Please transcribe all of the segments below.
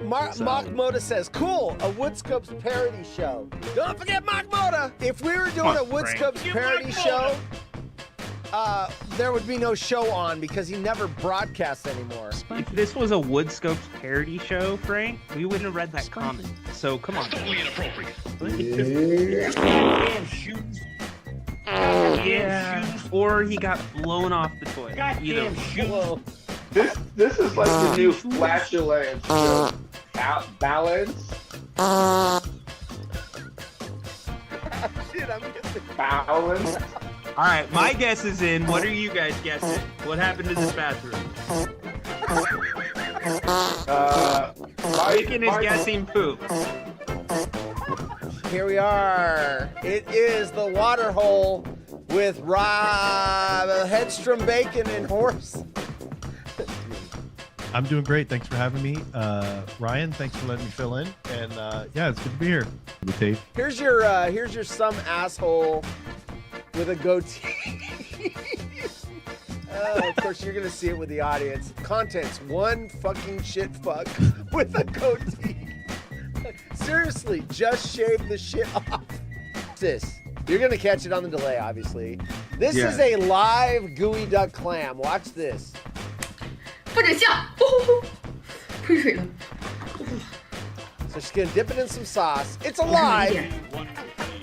Mark Moda says, cool, a Woodscopes parody show. Don't forget Mark Moda. If we were doing a Woodscopes parody show, there would be no show on because he never broadcasts anymore. If this was a Woodscopes parody show, Frank, we wouldn't have read that comment. So come on. Totally inappropriate. Yeah. Or he got blown off the toilet. Goddamn shoes. This is like the new flatulence balance. Shit, I'm guessing. Balance. All right, my guess is in. What are you guys guessing? What happened to this bathroom? Bacon is guessing poop. Here we are. It is the water hole with Hedstrom Bacon and Horse. I'm doing great. Thanks for having me. Ryan, thanks for letting me fill in. And yeah, it's good to be here. Here's your some asshole with a goatee. Of course, you're going to see it with the audience. Contents, one fucking shit fuck with a goatee. Seriously, just shave the shit off. This. You're going to catch it on the delay, obviously. This is a live gooey duck clam. Watch this. 不准笑！喷水了。 So she's going to dip it in some sauce. It's alive.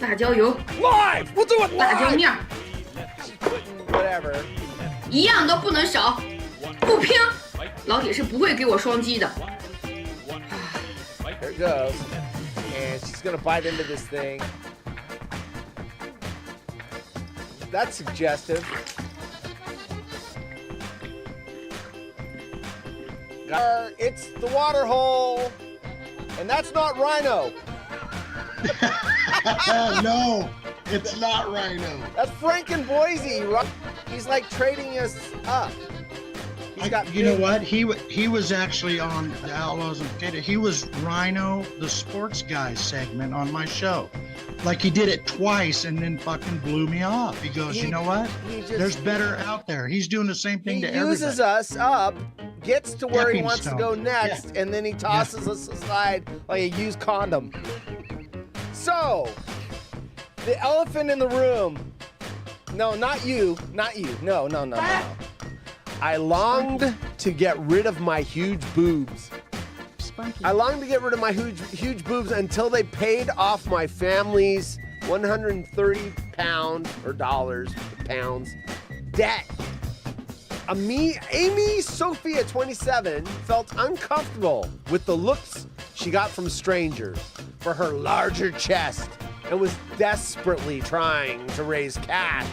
辣椒油。 Live! We'll do it 辣椒 live! 面。 She's putting whatever. 一样都不能少，不拼，老铁是不会给我双击的。 There it goes. And she's going to bite into this thing. That's suggestive. It's the water hole. And that's not Rhino. No, it's not Rhino. That's Frank and Boise. He's like trading us up. You know what? He was actually on the Outlaws and Potato. He was Rhino, the sports guy segment on my show. Like he did it twice and then fucking blew me off. He goes, you know what? There's better out there. He's doing the same thing to everybody. He uses us up, gets to where he wants to go next, Yeah. and then he tosses us aside like a used condom. So, the elephant in the room. No, not you. Not you. No. I longed to get rid of my huge boobs. I longed to get rid of my huge boobs until they paid off my family's 130 pounds debt. Amy Sophia, 27, felt uncomfortable with the looks she got from strangers for her larger chest and was desperately trying to raise cash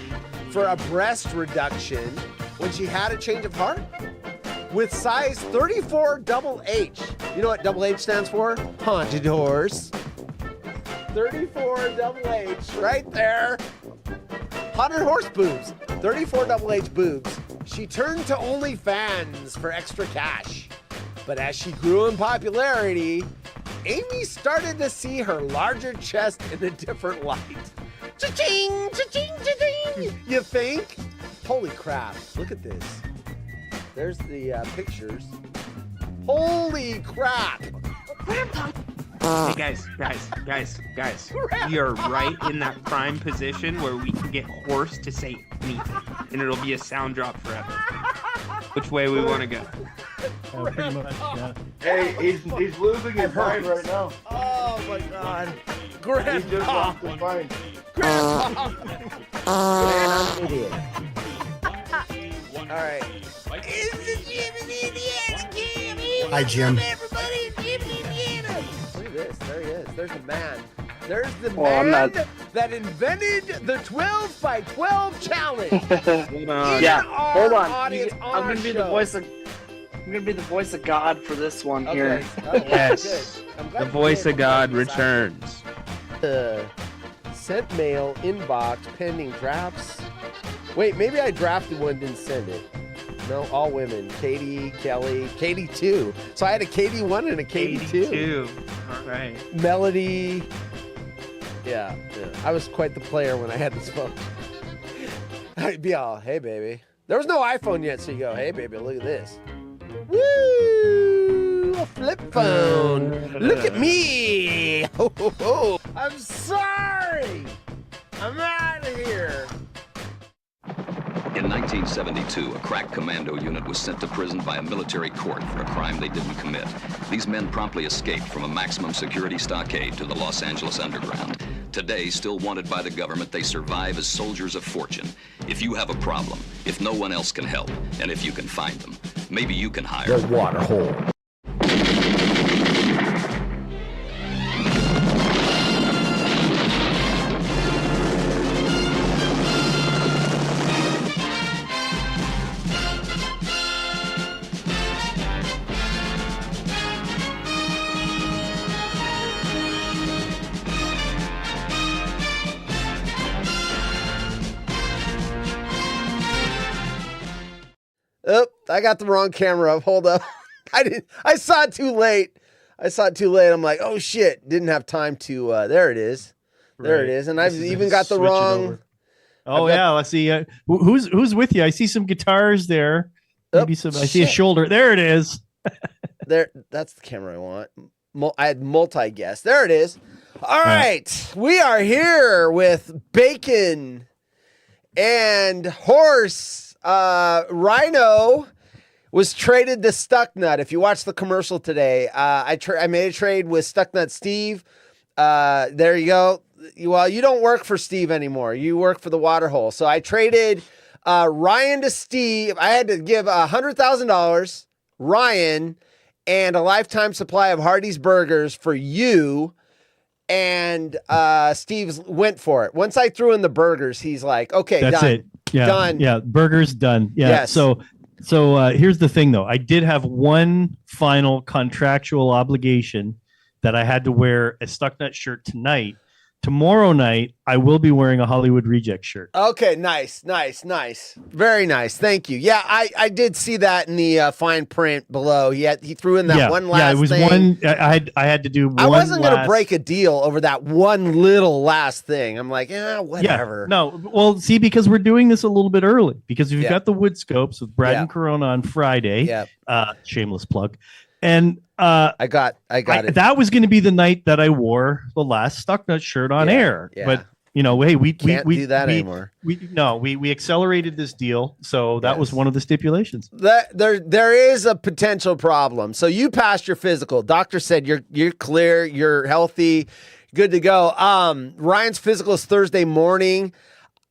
for a breast reduction when she had a change of heart. With size 34 double H. You know what double H stands for? Haunted horse. 34 double H, right there. Haunted horse boobs. 34 double H boobs. She turned to OnlyFans for extra cash. But as she grew in popularity, Amy started to see her larger chest in a different light. Cha-ching, cha-ching, cha-ching. You think? Holy crap, look at this. There's the pictures. Holy crap! Hey guys. We are right in that prime position where we can get Horse to say anything, and it'll be a sound drop forever. Which way we want to go? Pretty much, yeah. Hey, he's losing his mind right now. Oh my God. He Grandpa! just lost his mind. Grandpa! Idiot. All right. Hi, Jim. Look at this. There he is. There's the man. There's the Well, I'm man not- that invented the 12 by 12 challenge. Hold on. Yeah, hold on. Audience on I'm our gonna be show. the voice of. I'm gonna be the voice of God for this one here. Okay. Yes. Good. I'm glad The you voice did. of God returns. Sent mail inbox pending drafts. Wait, maybe I drafted one, didn't send it. No, all women. Katie, Kelly, Katie 2. So I had a Katie 1 and a Katie 2. 82. All right. Melody. Yeah. I was quite the player when I had this phone. I'd be all, hey, baby. There was no iPhone yet, so you go, hey, baby, look at this. Woo! A flip phone. Look at me. Ho, ho, ho. I'm sorry. I'm out of here. In 1972, a crack commando unit was sent to prison by a military court for a crime they didn't commit. These men promptly escaped from a maximum security stockade to the Los Angeles underground. Today, still wanted by the government, they survive as soldiers of fortune. If you have a problem, if no one else can help, and if you can find them, maybe you can hire The water hole. Oh, I got the wrong camera up. Hold up. I saw it too late. I'm like, oh shit. Didn't have time to there it is. There it is. And I've even got the Switch it wrong. over. Oh yeah, let's see. Who's with you? I see some guitars there. Maybe some. I see a shoulder. There it is. There, that's the camera I want. I had multi-guest. There it is. All right. We are here with Bacon and Horse. Rhino was traded to Stucknut. If you watch the commercial today, I made a trade with Stucknut Steve. There you go. Well, you don't work for Steve anymore. You work for the water hole. So I traded Ryan to Steve. I had to give $100,000, Ryan, and a lifetime supply of Hardee's burgers for you. And Steve went for it. Once I threw in the burgers, he's like, okay, that's done. it. Yeah, done. Yeah, burgers done. Yeah. Yes. So here's the thing, though. I did have one final contractual obligation that I had to wear a Stucknut shirt tonight. Tomorrow night, I will be wearing a Hollywood Reject shirt. Okay, nice. Very nice. Thank you. Yeah, I did see that in the fine print below. He threw in that one last it was thing. one. I had to do one. I wasn't going to last- break a deal over that one little last thing. I'm like, whatever. Yeah, no, well, see, because we're doing this a little bit early because we've Yeah. got the wood scopes with Brad Yeah. and Corona on Friday. Yeah. Shameless plug. And I got it. that was going to be the night that I wore the last Stucknut shirt on Yeah, air. yeah. But hey, we Can't do that anymore. We accelerated this deal, so that was Yes. one of the stipulations. There is a potential problem. So you passed your physical. Doctor said you're clear, you're healthy, good to go. Ryan's physical is Thursday morning.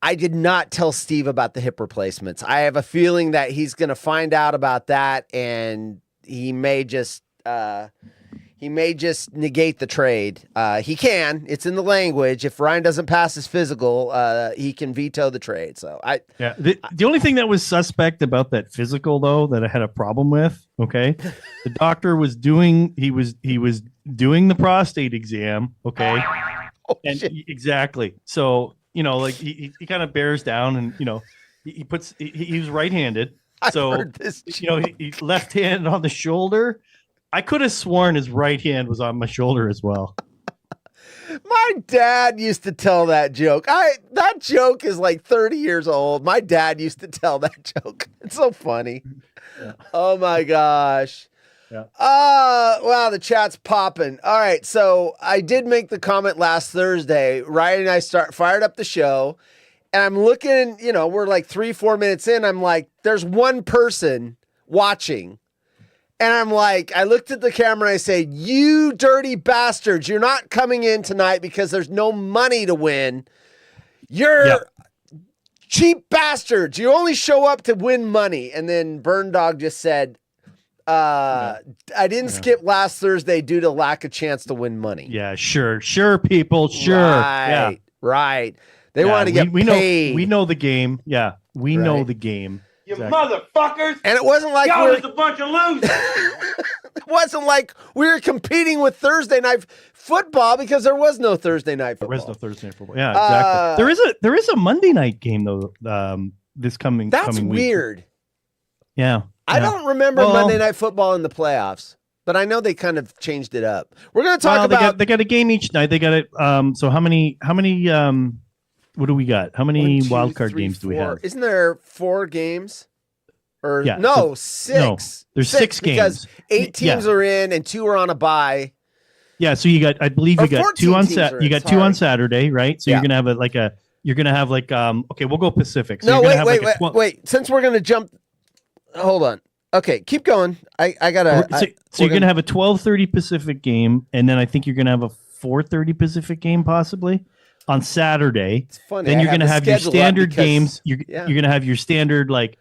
I did not tell Steve about the hip replacements. I have a feeling that he's going to find out about that, and he may just negate the trade. He can. It's in the language. If Ryan doesn't pass his physical, he can veto the trade. So The only thing that was suspect about that physical, though, that I had a problem with, okay, the doctor was doing doing the prostate exam, okay, and exactly. So like he kind of bears down, and he was right-handed, so heard this he left hand on the shoulder. I could have sworn his right hand was on my shoulder as well. My dad used to tell that joke. That joke is like 30 years old. My dad used to tell that joke. It's so funny. Yeah. Oh my gosh. Yeah. Wow, the chat's popping. All right, so I did make the comment last Thursday. Ryan and I fired up the show, and I'm looking, we're like 3-4 minutes in. I'm like, there's one person watching. And I'm like, I looked at the camera and I said, you dirty bastards, you're not coming in tonight because there's no money to win. You're cheap bastards. You only show up to win money. And then Burn Dog just said, I didn't skip last Thursday due to lack of chance to win money. Yeah, sure, people, sure. Right. They wanted to get paid. We know the game. Yeah, we know Right. the game. You Exactly. motherfuckers! And it wasn't like Y'all we is a bunch of losers! it wasn't like we were competing with Thursday night football because there was no Thursday night There football. is no Thursday night football. Yeah, exactly. There is a Monday night game though. This coming. That's coming week. weird. Yeah. I don't remember Monday Night Football in the playoffs, but I know they kind of changed it up. We're going to talk about. They got a game each night. They got it. So how many? What do we got? How many 1, 2, wild card 3, games do we 4. have? Isn't there 4 games? Or Yeah, no, so- six. there's six because games. 8 teams Yeah. are in and 2 are on a bye. Yeah, so you got, I believe Or you got 14 two on teams are you in, got two on sorry. Saturday, right? So Yeah. you're gonna have okay, we'll go Pacific. So No, you're gonna wait, have like a wait. Since we're gonna jump, hold on. Okay, keep going. I gotta. So you're gonna have a 12:30 Pacific game, and then I think you're gonna have a 4:30 Pacific game possibly on Saturday. It's funny. Then I you're gonna the have your schedule up standard because- games. You're gonna have your standard like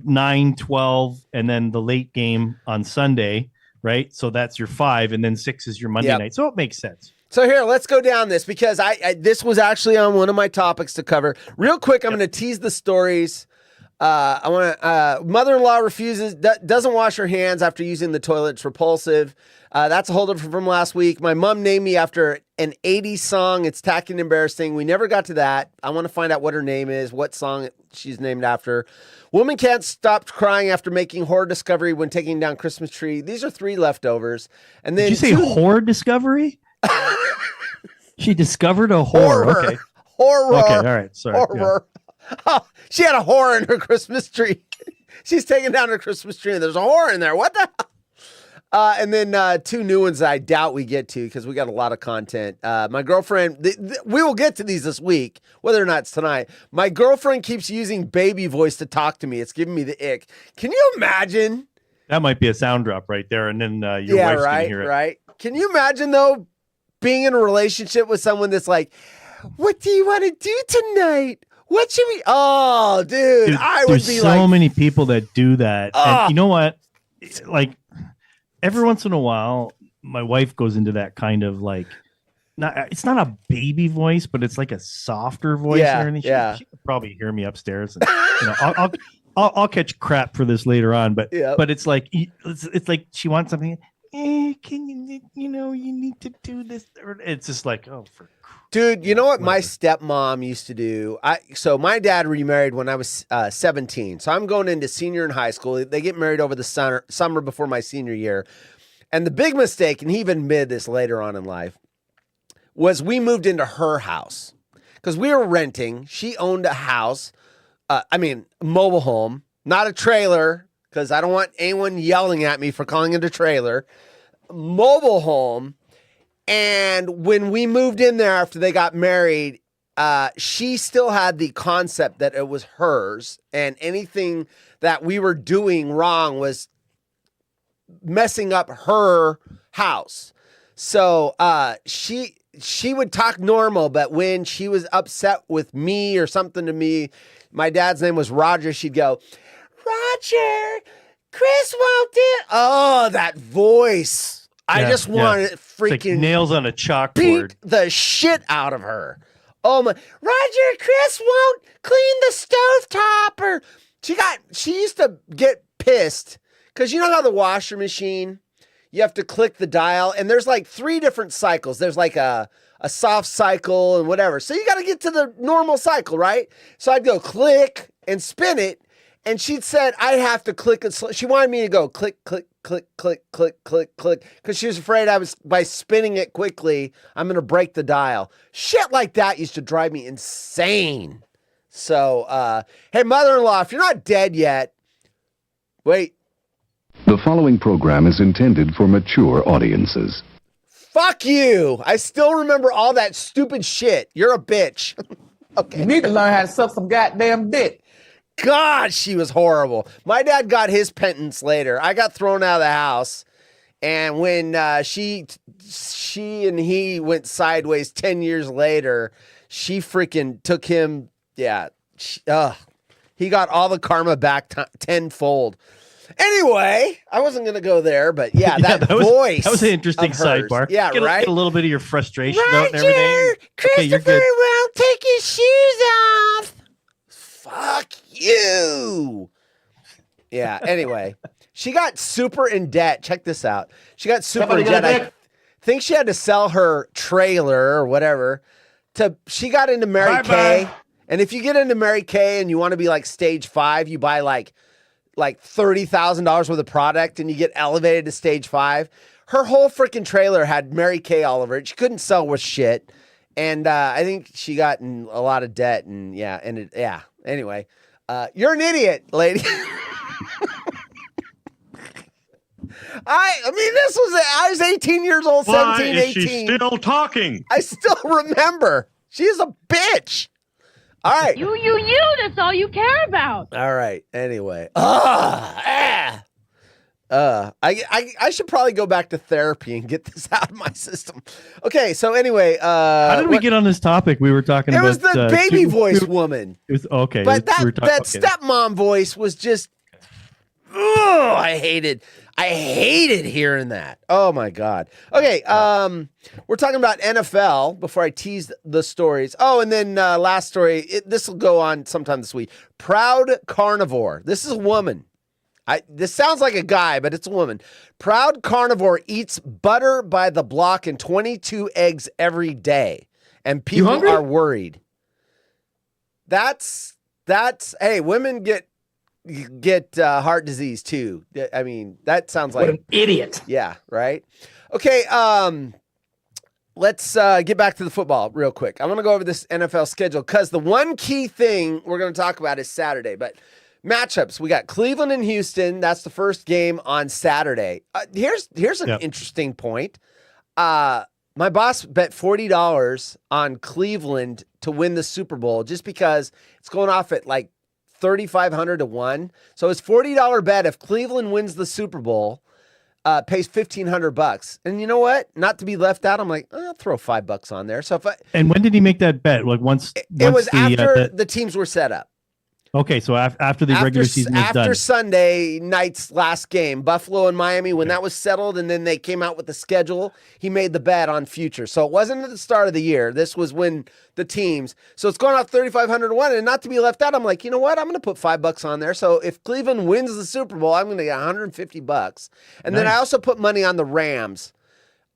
9, 12, and then the late game on Sunday, right? So that's your 5, and then 6 is your Monday Yep. night. So it makes sense. So here, let's go down this because this was actually on one of my topics to cover. Real quick, I'm going to tease the stories. I want to. Mother-in-law refuses, doesn't wash her hands after using the toilet. It's repulsive. That's a holdup from last week. My mom named me after an 80s song. It's tacky and embarrassing. We never got to that. I want to find out what her name is, what song she's named after. Woman can't stop crying after making horror discovery when taking down Christmas tree. These are 3 leftovers. And then Did you say horror discovery? She discovered a Horror. Okay. Horror. Okay. All right. Sorry. Yeah. Horror. Oh, she had a whore in her Christmas tree. She's taking down her Christmas tree, and there's a whore in there. What the hell? And then 2 new ones that I doubt we get to because we got a lot of content. My girlfriend, we will get to these this week, whether or not it's tonight. My girlfriend keeps using baby voice to talk to me. It's giving me the ick. Can you imagine? That might be a sound drop right there, and then your wife's gonna hear it. Right. Can you imagine though being in a relationship with someone that's like, "What do you want to do tonight? What should we?" Oh, dude, I would There's be so like, many people that do that. Ah. And you know what? Like every once in a while, my wife goes into that kind of like, it's not a baby voice, but it's like a softer voice. Yeah, and yeah. She could probably hear me upstairs. And, I'll catch crap for this later on, but Yep. but it's like like she wants something. Can you you need to do this? It's just like, oh, for dude, you know what my whatever. stepmom used to do? So my dad remarried when I was 17. So I'm going into senior in high school. They get married over the summer before my senior year. And the big mistake, and he even admitted this later on in life, was we moved into her house because we were renting. She owned a house. Mobile home, not a trailer, because I don't want anyone yelling at me for calling it a trailer. Mobile home. And when we moved in there after they got married, she still had the concept that it was hers, and anything that we were doing wrong was messing up her house. So she would talk normal, but when she was upset with me or something to me, my dad's name was Roger, she'd go, "Roger, Chris won't do." Oh, that voice. I Yeah, just yeah. wanted to It's like freaking nails on a chalkboard. beat the shit out of her. Oh my, Roger, Chris won't clean the stovetop. Or she used to get pissed because you know how the washer machine, you have to click the dial and there's like 3 different cycles. There's like a soft cycle and whatever. So you got to get to the normal cycle, right? So I'd go click and spin it. And she'd said, I'd have to click it. She wanted me to go click, click, click, click, click, click, click. Because she was afraid by spinning it quickly, I'm going to break the dial. Shit like that used to drive me insane. So, hey, mother-in-law, if you're not dead yet, wait. The following program is intended for mature audiences. Fuck you. I still remember all that stupid shit. You're a bitch. Okay. You need to learn how to suck some goddamn dick. God, she was horrible. My dad got his penance later. I got thrown out of the house. And when she and he went sideways 10 years later, she freaking took him. Yeah. He got all the karma back tenfold. Anyway, I wasn't going to go there, but yeah, that was an interesting of hers. sidebar. Yeah, get right? a little bit of your frustration Roger, out and everything. Okay, you're Christopher good. won't take his shoes off. Fuck you. Yeah, anyway. She got super in debt. Check this out. She got super in debt. I think she had to sell her trailer or whatever. She got into Mary Kay. And if you get into Mary Kay and you want to be like stage 5, you buy like $30,000 worth of product and you get elevated to stage 5. Her whole freaking trailer had Mary Kay all over it. She couldn't sell with shit. And I think she got in a lot of debt. And anyway, you're an idiot, lady. I mean, I was 18 years old, 17, 18. still talking? I still remember. She is a bitch. All right. You, that's all you care about. All right. Anyway. I should probably go back to therapy and get this out of my system. Okay, so anyway, how did we get on this topic? We were talking about it was the baby voice woman. It was okay. But that stepmom voice was just I hated hearing that. Oh my God. Okay, we're talking about NFL before I tease the stories. Oh, and then last story, this will go on sometime this week. Proud carnivore. This is a woman. This sounds like a guy, but it's a woman. Proud carnivore eats butter by the block and 22 eggs every day. And people are worried. That's hey, women get heart disease too. I mean, that sounds like What an idiot. Yeah, right? Okay, let's get back to the football real quick. I'm going to go over this NFL schedule because the one key thing we're going to talk about is Saturday, but matchups. We got Cleveland and Houston. That's the first game on Saturday. Here's an interesting point. My boss bet $40 on Cleveland to win the Super Bowl just because it's going off at like 3,500 to 1. So his $40 bet, if Cleveland wins the Super Bowl, pays $1,500. And you know what? Not to be left out, I'm like, I'll throw $5 on there. So and when did he make that bet? Like once it was after the teams were set up. Okay, so after the regular season was done. After Sunday night's last game, Buffalo and Miami, when that was settled and then they came out with the schedule, he made the bet on future. So it wasn't at the start of the year. This was when the teams. So it's going off 3,500 to 1. And not to be left out, I'm like, you know what? I'm going to put $5 on there. So if Cleveland wins the Super Bowl, I'm going to get $150. And then I also put money on the Rams.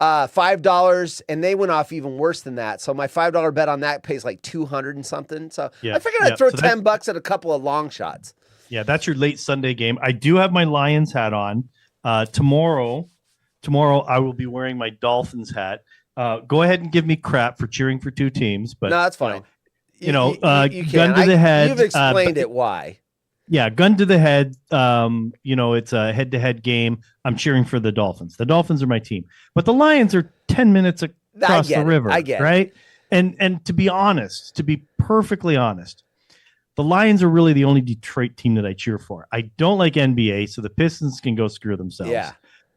$5, and they went off even worse than that. So my $5 bet on that pays like 200 and something. So I figured I'd throw $10 at a couple of long shots. Yeah, that's your late Sunday game. I do have my Lions hat on. Tomorrow I will be wearing my Dolphins hat. Go ahead and give me crap for cheering for two teams, but no, that's fine. You gun to the head. You've explained it why. Yeah, gun to the head. It's a head-to-head game. I'm cheering for the Dolphins. The Dolphins are my team, but the Lions are 10 minutes across the river. I get right? it. And to be perfectly honest, the Lions are really the only Detroit team that I cheer for. I don't like NBA, so the Pistons can go screw themselves. Yeah.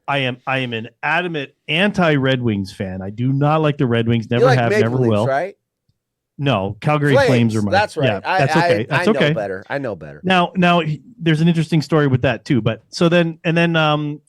I am an adamant anti-Red Wings fan. I do not like the Red Wings. Never have, never will. Right? No, Calgary Flames are mine. That's right. Yeah, that's okay. That's okay. I know better. Now, there's an interesting story with that too. But so then, the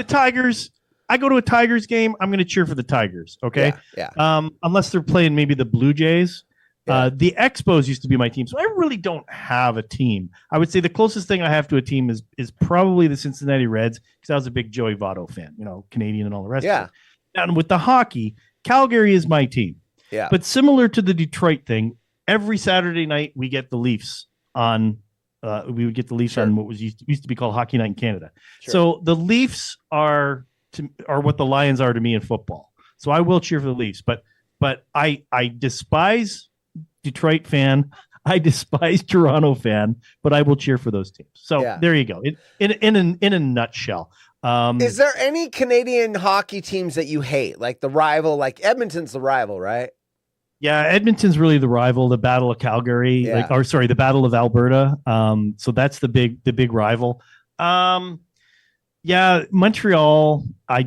Tigers. I go to a Tigers game. I'm going to cheer for the Tigers. Okay. Yeah. Unless they're playing maybe the Blue Jays. Yeah. The Expos used to be my team, so I really don't have a team. I would say the closest thing I have to a team is probably the Cincinnati Reds because I was a big Joey Votto fan. Canadian and all the rest. Of it. And with the hockey, Calgary is my team. Yeah. But similar to the Detroit thing, every Saturday night we get the Leafs on. We would get the Leafs on what was used to be called Hockey Night in Canada. Sure. So the Leafs are what the Lions are to me in football. So I will cheer for the Leafs, but I despise Detroit fan. I despise Toronto fan, but I will cheer for those teams. So there you go. In a nutshell. Is there any Canadian hockey teams that you hate? Like the rival, like Edmonton's the rival, right? Yeah, Edmonton's really the rival, the Battle of Calgary, the Battle of Alberta. So that's the big rival. Montreal. I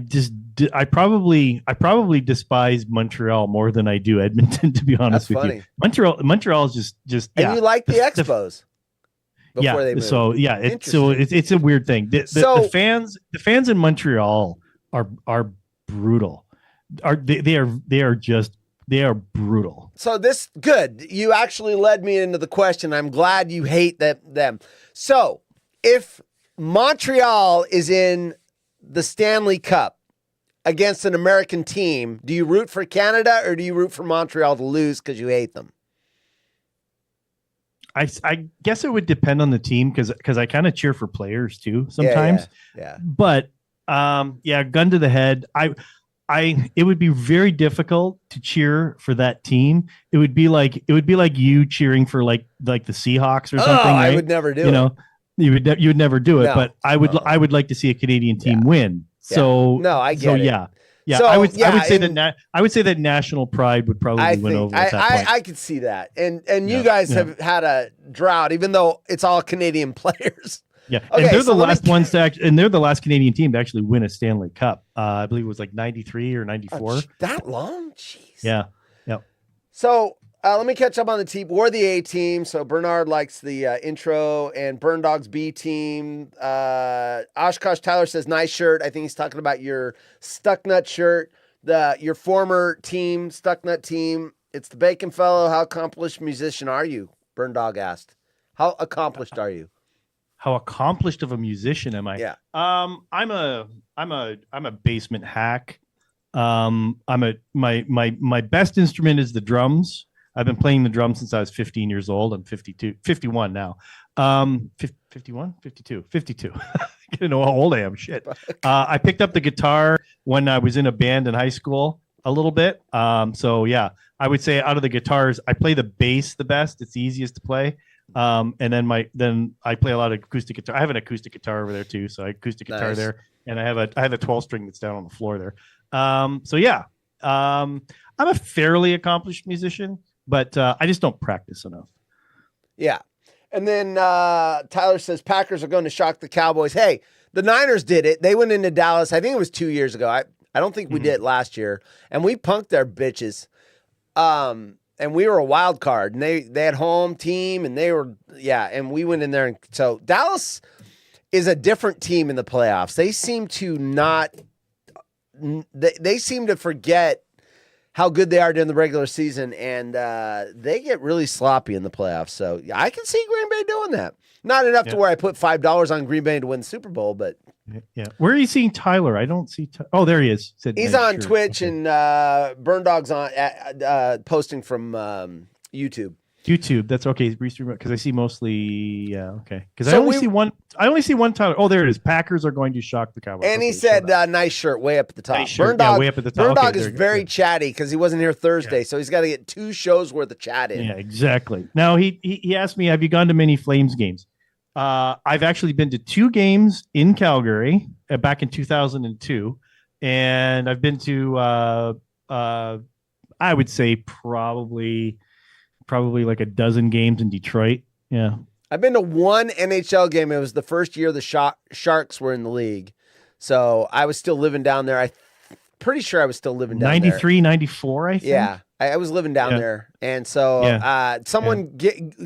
probably despise Montreal more than I do Edmonton, to be honest with you. Montreal is just and you like the Expos. It's a weird thing. The fans in Montreal are brutal. They are brutal. So good. You actually led me into the question. I'm glad you hate them. So if Montreal is in the Stanley Cup against an American team, do you root for Canada or do you root for Montreal to lose because you hate them? I guess it would depend on the team because I kind of cheer for players too sometimes. Yeah. But gun to the head. It would be very difficult to cheer for that team. It would be like you cheering for like the Seahawks or something. I right? would never do it. You would never do it, No. but I would like to see a Canadian team win. So No, I get it. Yeah. So, I would say and I would say that national pride would probably win over at that point. I could see that. And you guys have had a drought, even though it's all Canadian players. Yeah, Okay, and they're so the let me- last ones to and they're the last Canadian team to actually win a Stanley Cup. I believe it was like 93 or 94. That long? Jeez. Yeah. So let me catch up on the team. We're the A team. So Bernard likes the intro, and Burn Dog's B team. Oshkosh Tyler says, nice shirt. I think he's talking about your Stucknut shirt. Your former team, Stucknut team. It's the Bacon Fellow. How accomplished musician are you? Burn Dog asked. How accomplished are you? How accomplished of a musician am I? Yeah. I'm a basement hack. My best instrument is the drums. I've been playing the drums since I was 15 years old. I'm 51 now. 51, 52. I don't know how old I am. Shit. I picked up the guitar when I was in a band in high school a little bit. So yeah, I would say out of the guitars, I play the bass the best. It's the easiest to play. And then I play a lot of acoustic guitar. I have an acoustic guitar over there too. So acoustic guitar Nice. there. And I have a 12 string that's down on the floor there. So yeah, I'm a fairly accomplished musician, but I just don't practice enough. Yeah. And then Tyler says Packers are going to shock the Cowboys. Hey, the Niners did it. They went into Dallas. I think it was 2 years ago. I don't think we did it last year. And we punked their bitches. And we were a wild card. And they had home team, and and we went in there. And so Dallas is a different team in the playoffs. They seem to not they seem to forget how good they are during the regular season, and they get really sloppy in the playoffs. So I can see Green Bay doing that. Not enough to where I put $5 on Green Bay to win the Super Bowl, but Yeah. Where are you seeing Tyler? I don't see. Oh, there he is. he's on Twitch, and Burn Dog's on posting from YouTube. YouTube. That's okay. Because I see mostly. Yeah. Okay. Because So I only see one Tyler. Oh, there it is. Packers are going to shock the Cowboys. And he Okay, said, nice shirt, way up at the top. Nice shirt, Burn Dog, way up at the top. Burn Okay, Dog is there you go. very chatty because he wasn't here Thursday, so he's got to get 2 shows worth of chat in. Yeah, exactly. Now he asked me, have you gone to many Flames games? I've actually been to 2 games in Calgary back in 2002, and I've been to I would say probably like a dozen games in Detroit. Yeah. I've been to 1 NHL game. It was the first year the Sharks were in the league. So I was still living down there. I'm pretty sure I was still living down 93, 94, I think. Yeah. I was living down there. And so someone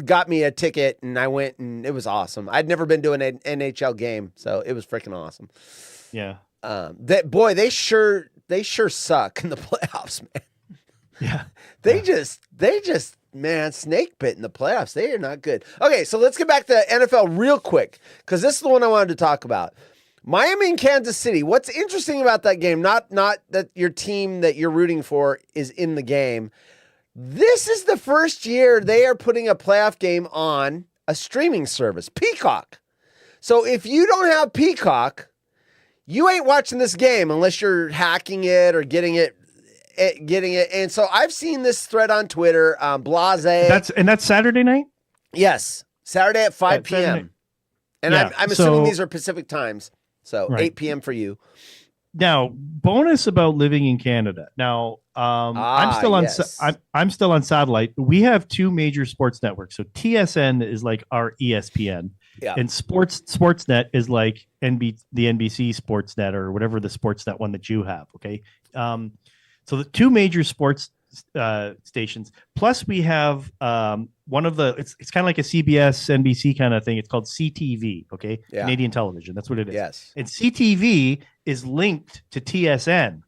got me a ticket, and I went, and it was awesome. I'd never been to an NHL game, so it was freaking awesome. Yeah. They sure suck in the playoffs, man. Yeah. They just man, snake bit in the playoffs. They are not good. Okay, so let's get back to NFL real quick, because this is the one I wanted to talk about. Miami and Kansas City. What's interesting about that game, not that your team that you're rooting for is in the game. This is the first year they are putting a playoff game on a streaming service, Peacock. So if you don't have Peacock, you ain't watching this game unless you're hacking it or getting it. And so I've seen this thread on Twitter, Blase. That's Saturday night? Yes. Saturday at 5 p.m. Saturday. And Yeah, I'm assuming so- these are Pacific times. So Right. 8 p.m. for you. Now, bonus about living in Canada. Now, I'm still on yes. I'm still on satellite. We have 2 major sports networks. So TSN is like our ESPN, Yeah. and Sportsnet is like the NBC Sportsnet or whatever the Sportsnet one that you have. Okay, so the 2 major sports stations. Plus, we have one of the. It's kind of like a CBS, NBC kind of thing. It's called CTV. Okay, Yeah. Canadian television. That's what it is. Yes. And CTV is linked to TSN.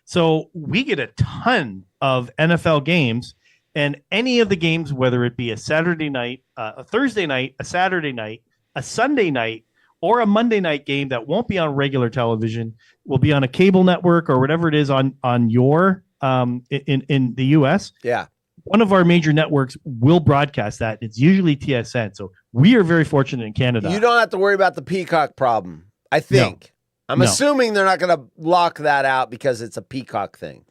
So we get a ton of NFL games, and any of the games, whether it be a Saturday night, a Thursday night, a Saturday night, a Sunday night, or a Monday night game that won't be on regular television, will be on a cable network or whatever it is on your in the US. Yeah. One of our major networks will broadcast that. It's usually TSN. So we are very fortunate in Canada. You don't have to worry about the Peacock problem, I think. I'm No. assuming they're not going to lock that out because it's a Peacock thing.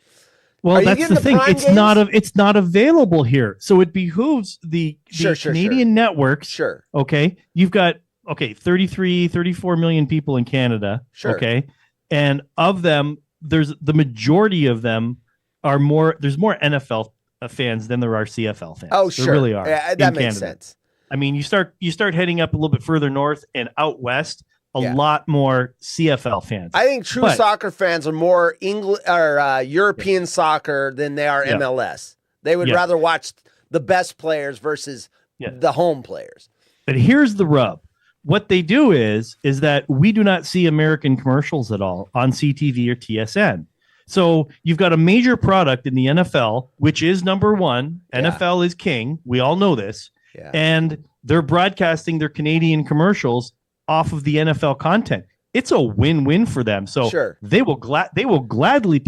Well, Are you that's getting the the thing. Prime It's not available here. So it behooves the Sure, Canadian networks. Sure. Okay. You've got okay, 33, 34 million people in Canada. Sure. Okay. And of them, there's the majority of them are there's more NFL fans than there are CFL fans. Oh, sure. There really are. Yeah, in that makes Canada. sense. I mean, you start heading up a little bit further north and out west, a lot more CFL fans. I think true soccer fans are more European soccer than they are MLS. They would rather watch the best players versus the home players. But here's the rub. What they do is that we do not see American commercials at all on CTV or TSN. So you've got a major product in the NFL, which is number one. NFL is king. We all know this. Yeah. And they're broadcasting their Canadian commercials off of the NFL content. It's a win-win for them. So they will gladly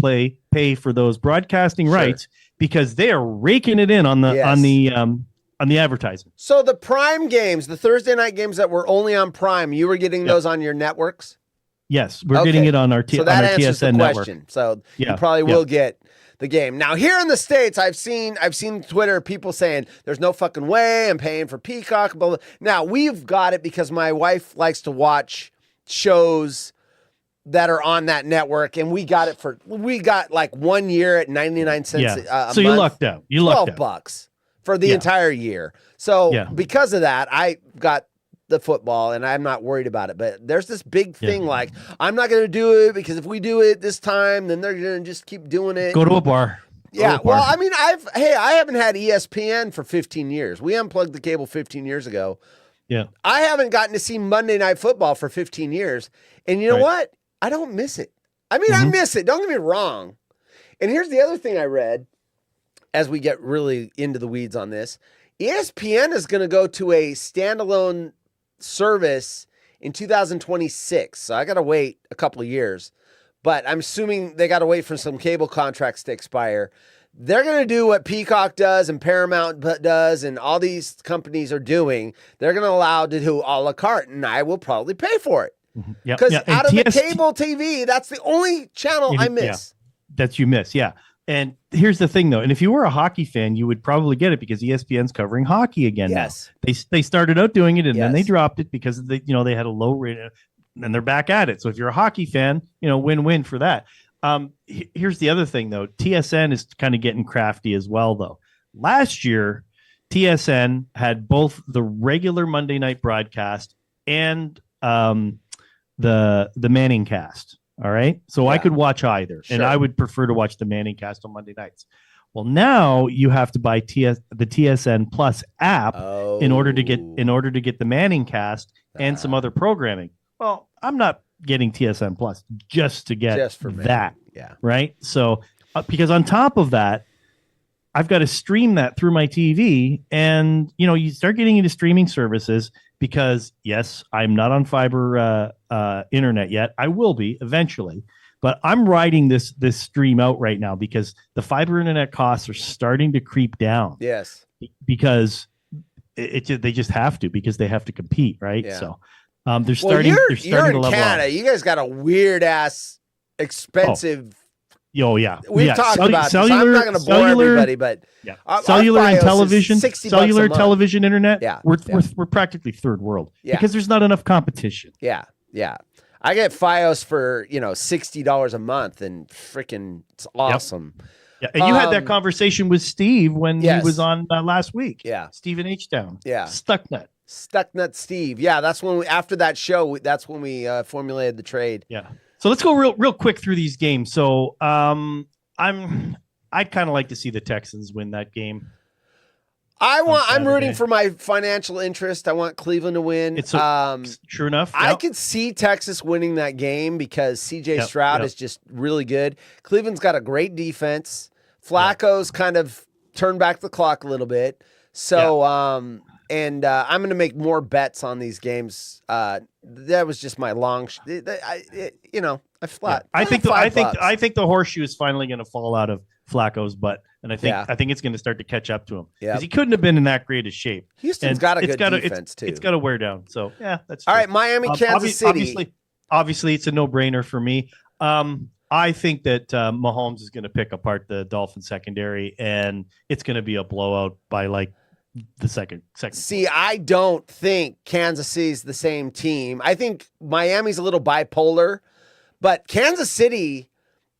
pay for those broadcasting rights because they are raking it in on the advertising. So the Prime games, the Thursday night games that were only on Prime, you were getting those on your networks? Yes, we're getting it on our so that answers TSN the network. question. So you probably will get the game. Now here in the States, I've seen Twitter people saying there's no fucking way I'm paying for Peacock. Blah, blah. Now we've got it because my wife likes to watch shows that are on that network, and we got like 1 year at 99 cents a so month. you lucked out. You lucked out. $12 for the entire year. So because of that, I got the football and I'm not worried about it. But there's this big thing like, I'm not going to do it because if we do it this time, then they're going to just keep doing it. Go to a bar. Yeah. Well, I mean, I haven't had ESPN for 15 years. We unplugged the cable 15 years ago. Yeah. I haven't gotten to see Monday Night Football for 15 years. And you know what? I don't miss it. I mean, I miss it. Don't get me wrong. And here's the other thing I read as we get really into the weeds on this. ESPN is going to go to a standalone service in 2026. So I got to wait a couple of years. But I'm assuming they got to wait for some cable contracts to expire. They're going to do what Peacock does and Paramount does and all these companies are doing. They're going to allow to do a la carte, and I will probably pay for it. Because out of the cable TV, that's the only channel I miss. That you miss, And here's the thing, though. And if you were a hockey fan, you would probably get it because ESPN's covering hockey again. Yes. Now. They started out doing it, and then they dropped it because they had a low rate, and they're back at it. So if you're a hockey fan, win-win for that. Here's the other thing, though. TSN is kind of getting crafty as well, though. Last year, TSN had both the regular Monday night broadcast and the Manning cast. All right. So I could watch either, and I would prefer to watch the Manning cast on Monday nights. Well, now you have to buy the TSN Plus app in order to get the Manning cast and some other programming. Well, I'm not getting TSN Plus just to get that. Yeah. Right. So because on top of that, I've got to stream that through my TV, and you start getting into streaming services. Because yes, I'm not on fiber internet yet. I will be eventually, but I'm riding this stream out right now because the fiber internet costs are starting to creep down. Yes, because they just have to because they have to compete, right? Yeah. So they're starting. You're in to level Canada. off. You guys got a weird ass expensive. Oh yeah, we've talked about this. I'm not going to bore everybody, but cellular and television, $60 television internet. Yeah, we're practically third world because there's not enough competition. Yeah. I get FiOS for $60 a month, and freaking it's awesome. Yeah, and you had that conversation with Steve when he was on last week. Yeah, Steve in H-Town. Yeah, Stucknut Steve. Yeah, that's when after that show, that's when we formulated the trade. Yeah. So let's go real quick through these games. So I'd kind of like to see the Texans win that game. I'm rooting for my financial interest. I want Cleveland to win. It's true enough. I could see Texas winning that game because CJ Stroud is just really good. Cleveland's got a great defense. Flacco's kind of turned back the clock a little bit. So and I'm going to make more bets on these games. That was just my long. I flat. I think the horseshoe is finally going to fall out of Flacco's butt, and I think it's going to start to catch up to him because he couldn't have been in that great a shape. Houston's got a good defense too. It's got to wear down. So that's all right. Miami, Kansas City. Obviously, it's a no-brainer for me. I think that Mahomes is going to pick apart the Dolphin secondary, and it's going to be a blowout by like the second. See, I don't think Kansas City's the same team. I think Miami's a little bipolar, but Kansas City,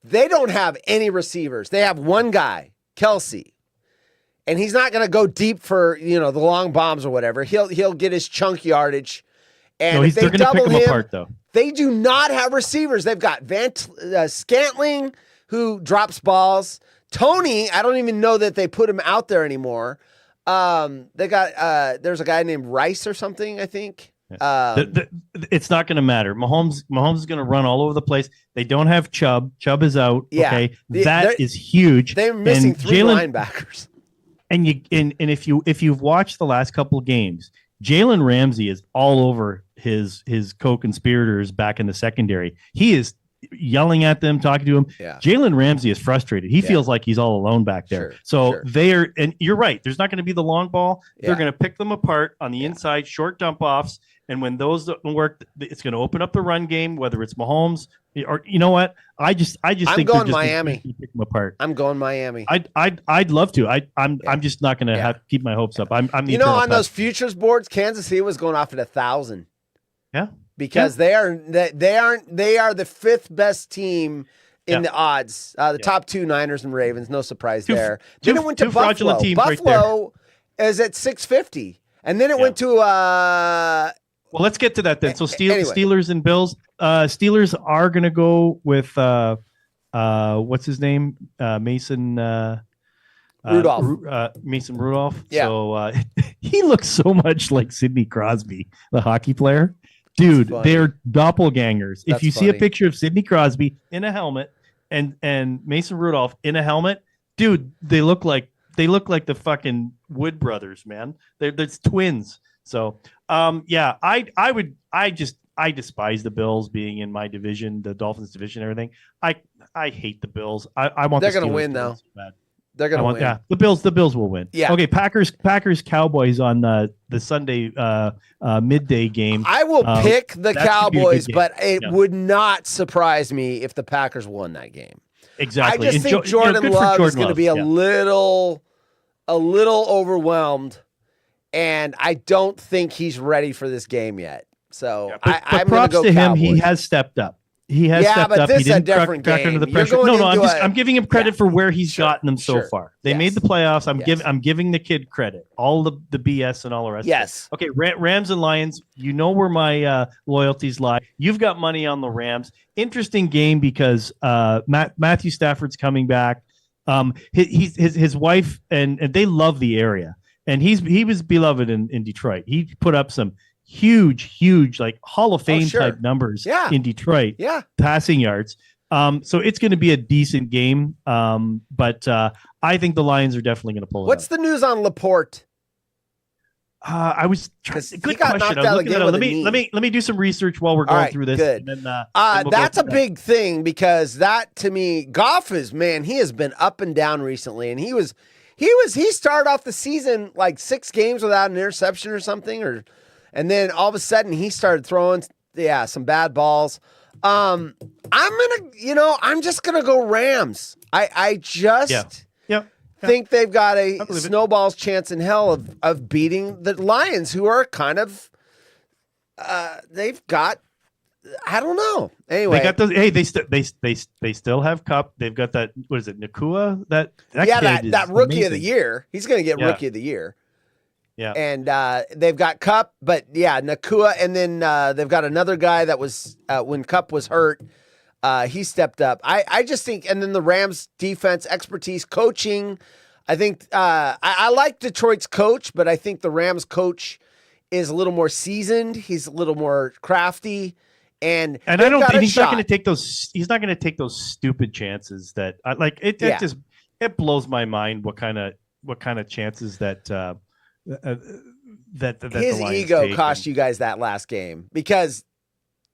they don't have any receivers. They have one guy, Kelsey, and he's not going to go deep for the long bombs or whatever. He'll get his chunk yardage, and if they double him apart, though. They do not have receivers. They've got Scantling, who drops balls. Tony, I don't even know that they put him out there anymore. They got there's a guy named Rice or something, I think. It's not going to matter. Mahomes is going to run all over the place. They don't have Chubb. Chubb is out. Yeah. Okay, that is huge. They're missing 3 linebackers. And if you've watched the last couple of games, Jalen Ramsey is all over his co-conspirators back in the secondary. He is yelling at them, talking to him. Yeah. Jalen Ramsey is frustrated. He feels like he's all alone back there. They are, and you're right. There's not going to be the long ball. Yeah. They're going to pick them apart on the inside, short dump offs. And when those don't work, it's going to open up the run game, whether it's Mahomes or you know what? I just think I'm going Miami. Pick them apart. I'm going Miami. I'd love to. I'm just not going to have keep my hopes up. I'm the on those futures boards, Kansas City was going off at 1,000. Yeah. Because they are the 5th best team in the odds. The top 2, Niners and Ravens, no surprise there. Then it went to Buffalo. Buffalo is at 650, and then it went to. Well, let's get to that then. So Steelers and Bills. Steelers are going to go with what's his name, Mason Rudolph. Mason Rudolph. Yeah. So he looks so much like Sidney Crosby, the hockey player. Dude, they're doppelgangers. If you see a picture of Sidney Crosby in a helmet and Mason Rudolph in a helmet, dude, they look like the fucking Wood brothers, man. They're twins. So, I despise the Bills being in my division, the Dolphins division, everything. I hate the Bills. I want they're going to win though. So bad. They're going to win. Yeah, the Bills will win. Yeah. Okay, Packers Cowboys on the Sunday midday game. I will pick the Cowboys, but it would not surprise me if the Packers won that game. Exactly. I just think Jordan Love is going to be a little overwhelmed, and I don't think he's ready for this game yet. So but I'm props going to go to him. Cowboys. He has stepped up. He has stepped but up. This He didn't is a different crack game. under the You're pressure. going No, into I'm giving him credit for where he's gotten them so far. They made the playoffs. I'm giving the kid credit. All the BS and all the rest. Yes. Of it. Okay, Rams and Lions. You know where my loyalties lie. You've got money on the Rams. Interesting game because Matthew Stafford's coming back. His wife and they love the area, and he was beloved in Detroit. He put up some huge like Hall of Fame type numbers in Detroit. Yeah, passing yards. So it's going to be a decent game. But I think the Lions are definitely going to pull it. What's the news on Laporte? I was trying. Good got question. knocked out again with Let me do some research while we're going through this. Good. And then, that's a big thing because that to me, Goff is he has been up and down recently, and he started off the season like 6 games without an interception or something, and then all of a sudden he started throwing some bad balls. I'm just gonna go Rams. I just think they've got a snowball's chance in hell of beating the Lions, who are kind of they've got, I don't know. Anyway, they got those. Hey, they still have Cup. They've got that. What is it, Nakua? That rookie of the year. He's going to get rookie of the year. Yeah, and they've got Cup, but Nakua, and then they've got another guy that was when Cup was hurt. He stepped up. I just think, and then the Rams defense, expertise, coaching. I think I like Detroit's coach, but I think the Rams coach is a little more seasoned. He's a little more crafty, and I don't think he's not going to take those. He's not going to take those stupid chances that like it. It blows my mind what kind of chances that his ego cost you guys that last game, because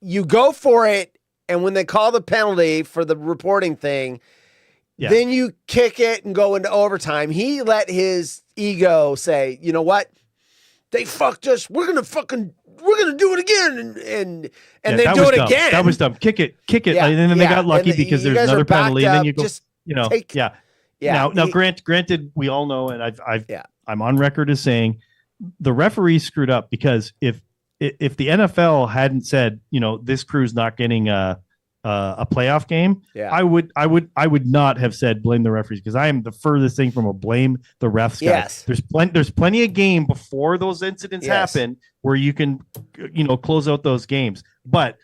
you go for it. And when they call the penalty for the reporting thing, then you kick it and go into overtime. He let his ego say, you know what? They fucked us. We're going to do it again. And they do it dumb. again. That was dumb. Kick it. Yeah, and then they got lucky because there's another penalty. And then you go, now, Now, granted, we all know, and I've I'm on record as saying the referees screwed up, because if the NFL hadn't said, this crew's not getting a playoff game, I would not have said blame the referees, because I am the furthest thing from a blame the refs guy. Yes. There's plenty of game before those incidents happen where you can close out those games. But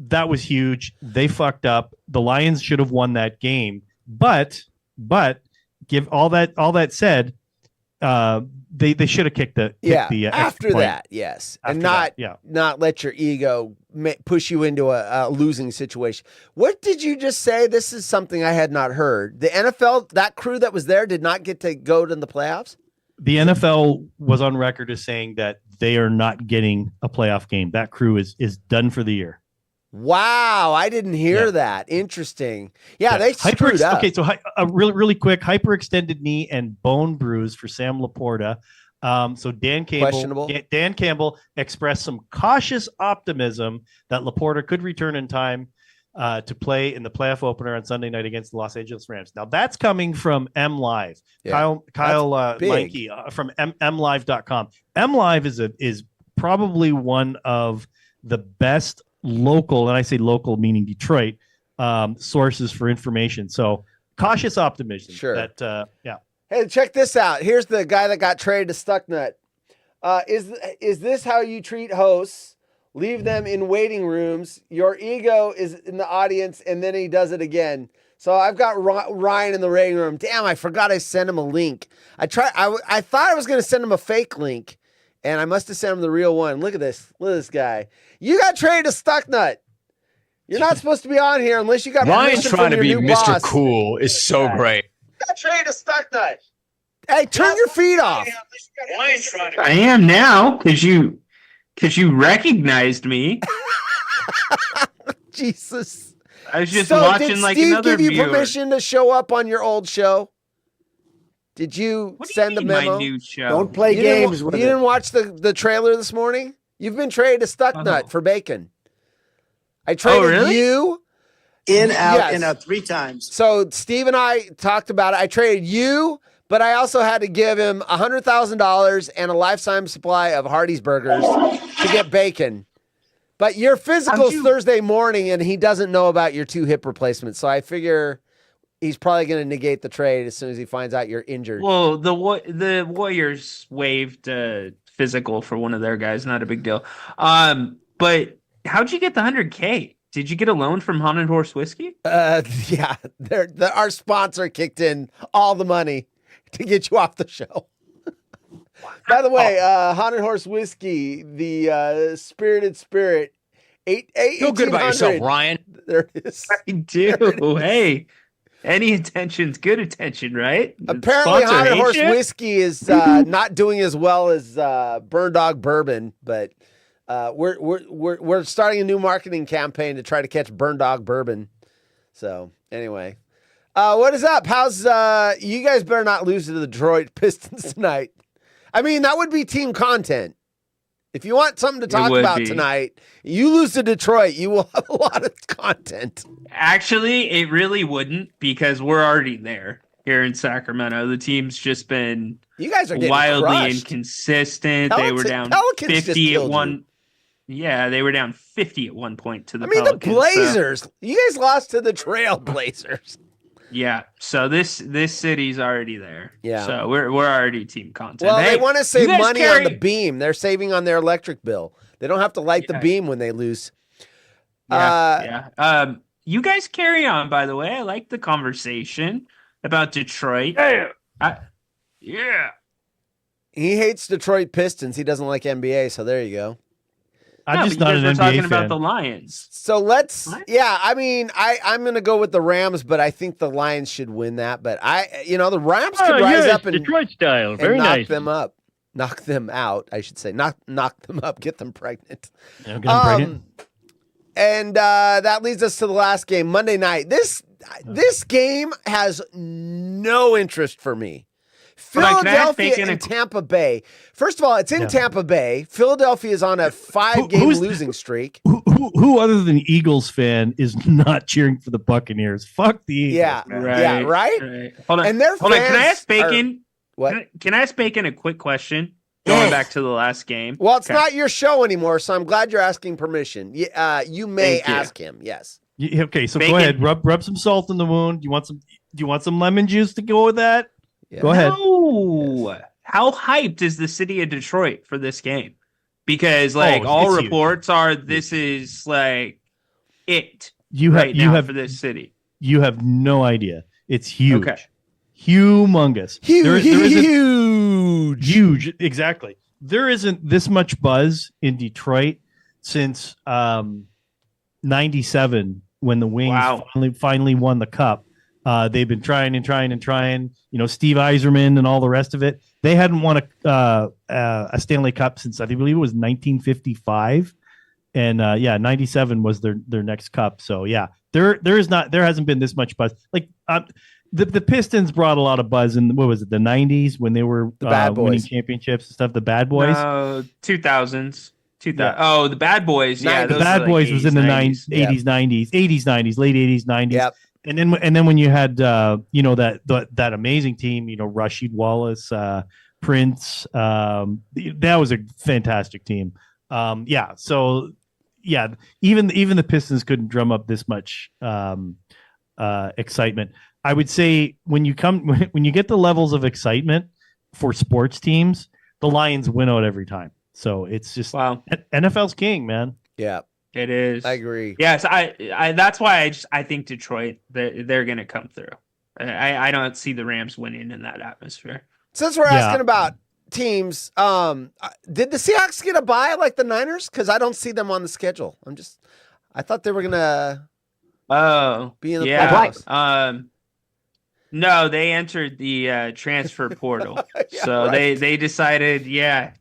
that was huge. They fucked up. The Lions should have won that game. But give all that said, they should have kicked the after that, yes, after and that, not let your ego push you into a losing situation. What did you just say? This is something I had not heard. The NFL, that crew that was there, did not get to go to the playoffs. The NFL was on record as saying that they are not getting a playoff game. That crew is done for the year. Wow, I didn't hear that. Interesting. Yeah, they screwed up. Okay, so really quick, hyperextended knee and bone bruise for Sam Laporta. So Dan Campbell expressed some cautious optimism that Laporta could return in time to play in the playoff opener on Sunday night against the Los Angeles Rams. Now that's coming from MLive. Yeah, Kyle Meinke from MLive.com. MLive is probably one of the best local, and I say local meaning Detroit, sources for information. So cautious optimism. Sure. That Hey, check this out. Here's the guy that got traded to Stucknut. Is this how you treat hosts? Leave them in waiting rooms. Your ego is in the audience, and then he does it again. So I've got Ryan in the waiting room. Damn, I forgot I sent him a link. I thought I was going to send him a fake link, and I must have sent him the real one. Look at this. Look at this guy. You got traded to Stucknut. You're not supposed to be on here unless you got Ryan's permission trying from to your be new Mr. boss. Cool is so great. You got traded to Stucknut. Hey, turn your feet off. I am now, because you recognized me. Jesus. I was just watching did like Steve another give you viewer. permission to show up on your old show? Did you send a memo? My new show? Don't play games with You it. didn't watch the trailer this morning? You've been traded to Stucknut for bacon. I traded you. In, out, Yes. in, out 3 times. So Steve and I talked about it. I traded you, but I also had to give him $100,000 and a lifetime supply of Hardee's burgers to get bacon. But your physical's Thursday morning, and he doesn't know about your 2 hip replacements. So I figure he's probably going to negate the trade as soon as he finds out you're injured. Well, the Warriors waived physical for one of their guys. Not a big deal. But how'd you get the $100K? Did you get a loan from Haunted Horse Whiskey? Yeah, our sponsor kicked in all the money to get you off the show. By the way, Haunted Horse Whiskey, the Spirited Spirit, Feel good about yourself, Ryan. There it is. I do. Hey, any attention's good attention, right? Apparently, Sponsor Haunted ain't Horse shit? Whiskey is not doing as well as Burn Dog Bourbon, but we're starting a new marketing campaign to try to catch Burn Dog Bourbon. So anyway, what is up? How's you guys better not lose to the Detroit Pistons tonight. I mean, that would be team content. If you want something to talk about tonight, you lose to Detroit, you will have a lot of content. Actually, it really wouldn't, because we're already there here in Sacramento. The team's just been you guys are getting wildly crushed. inconsistent. They were down Pelicans just 50 at killed one. Yeah, they were down 50 at one point to the I mean, Pelicans. the Blazers. You guys lost to the Trail Blazers. Yeah, so this city's already there. Yeah. So we're already team content. Well, Hey, they want to save you guys money carry- on the beam. They're saving on their electric bill. They don't have to light the beam when they lose. Yeah. You guys carry on, by the way. I like the conversation about Detroit. Yeah. He hates Detroit Pistons. He doesn't like NBA, so there you go. I'm just but not you an guys were NBA talking fan. about the Lions. So let's, I mean, I'm going to go with the Rams, but I think the Lions should win that. But the Rams could rise up and Detroit style. Very knock nice. them up. Knock them out, I should say. Knock them up, get them pregnant. Yeah, get them pregnant. And that leads us to the last game, Monday night. This game has no interest for me. Philadelphia and Tampa Bay. First of all, it's in Tampa Bay. Philadelphia is on a 5-game losing streak. Who other than Eagles fan is not cheering for the Buccaneers? Fuck the Eagles. Yeah, man. right. Hold on. And their Hold on. Can I fans ask Bacon? What? Can I ask Bacon a quick question? Going back to the last game. Well, it's not your show anymore, so I'm glad you're asking permission. You may Thank you. ask him. Yes. Okay, so Bacon. go ahead. Rub some salt in the wound. Do you want some lemon juice to go with that? Yeah. Go ahead. No. How hyped is the city of Detroit for this game? Because all it's reports are this is like it You right have now for this city. You have no idea. It's huge. Okay. Humongous. Huge. Huge. Exactly. There isn't this much buzz in Detroit since 97 when the Wings finally won the cup. They've been trying and trying and trying. Steve Yzerman and all the rest of it. They hadn't won a Stanley Cup since I believe it was 1955, and 97 was their next cup. So there hasn't been this much buzz. The Pistons brought a lot of buzz in what was it, the 90s when they were winning championships and stuff. The Bad Boys, 2000s. Yeah. Oh, the Bad Boys. Yeah, the those Bad are Boys 80s, was in the 90s. 80s, 90s, late 80s, 90s. Yep. And then when you had that amazing team, Rasheed Wallace, Prince, that was a fantastic team. Even the Pistons couldn't drum up this much excitement. I would say when you get the levels of excitement for sports teams, the Lions win out every time. So it's just NFL's king, man. Yeah. It is. I agree. Yes, I that's why I think Detroit they're going to come through. I don't see the Rams winning in that atmosphere. Since we're asking about teams, did the Seahawks get a bye like the Niners? Because I don't see them on the schedule. I thought they were gonna be in the playoffs. No, they entered the transfer portal. So they decided,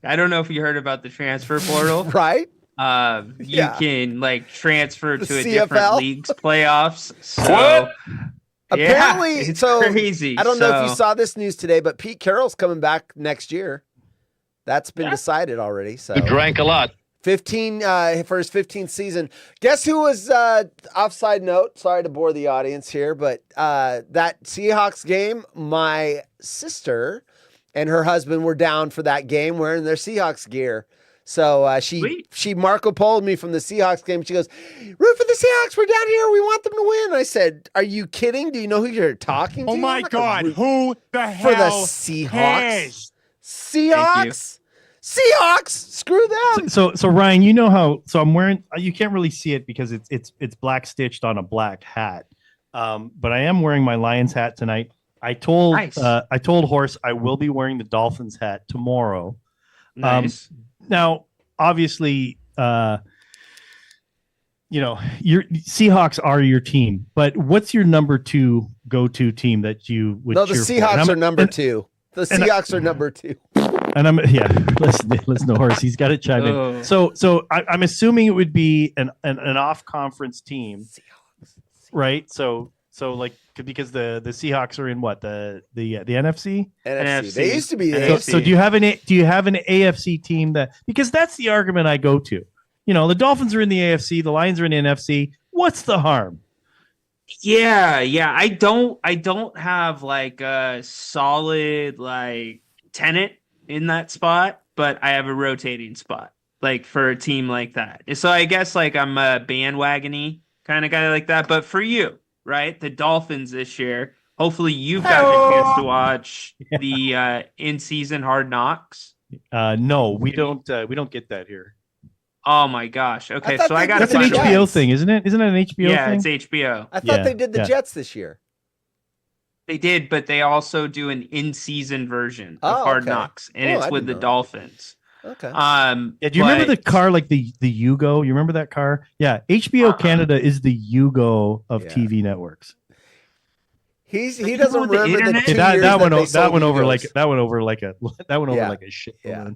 I don't know if you heard about the transfer portal. Right? You can transfer to a CFL? different league's playoffs. So apparently, it's so crazy. I don't know if you saw this news today, but Pete Carroll's coming back next year. That's been decided already. So You drank a lot. 15 for his 15th season. Guess who was offside note? Sorry to bore the audience here, but that Seahawks game, my sister and her husband were down for that game wearing their Seahawks gear. So she Marco Polo'd me from the Seahawks game. She goes, "Root for the Seahawks. We're down here. We want them to win." I said, "Are you kidding? Do you know who you're talking to?" Oh my God! Who the hell for the Seahawks? cares? Seahawks. Seahawks. Screw them. So Ryan, you know how? So I'm wearing. You can't really see it because it's black stitched on a black hat. But I am wearing my Lions hat tonight. I told Horse I will be wearing the Dolphins hat tomorrow. Nice. Now, obviously, your Seahawks are your team, but what's your number 2 go-to team that you would? No, the cheer for? Seahawks are number 2. The Seahawks are number 2. And listen to Horse. He's got to chime in. So I'm assuming it would be an off-conference team, right? So because the Seahawks are in what the NFC? NFC. They used to be the AFC. So do you have an AFC team because that's the argument I go to. The Dolphins are in the AFC, the Lions are in the NFC. What's the harm? Yeah. I don't have a solid tenant in that spot, but I have a rotating spot for a team like that. So I guess I'm a bandwagon-y kind of guy like that. But for you, right, the Dolphins this year, hopefully you've gotten a chance to watch the in-season Hard Knocks. No, we don't get that here. Oh my gosh. Okay, so I got that's an HBO thing, isn't it? Isn't it an HBO thing? Yeah, it's HBO. I thought they did the Jets this year. They did, but they also do an in-season version of Hard Knocks, and it's with the Dolphins. Okay. Do you remember the car, the Yugo? You remember that car? Yeah. HBO Canada is the Yugo of TV networks. He doesn't remember the 2 years that went over Yugos. like a shit. Yeah.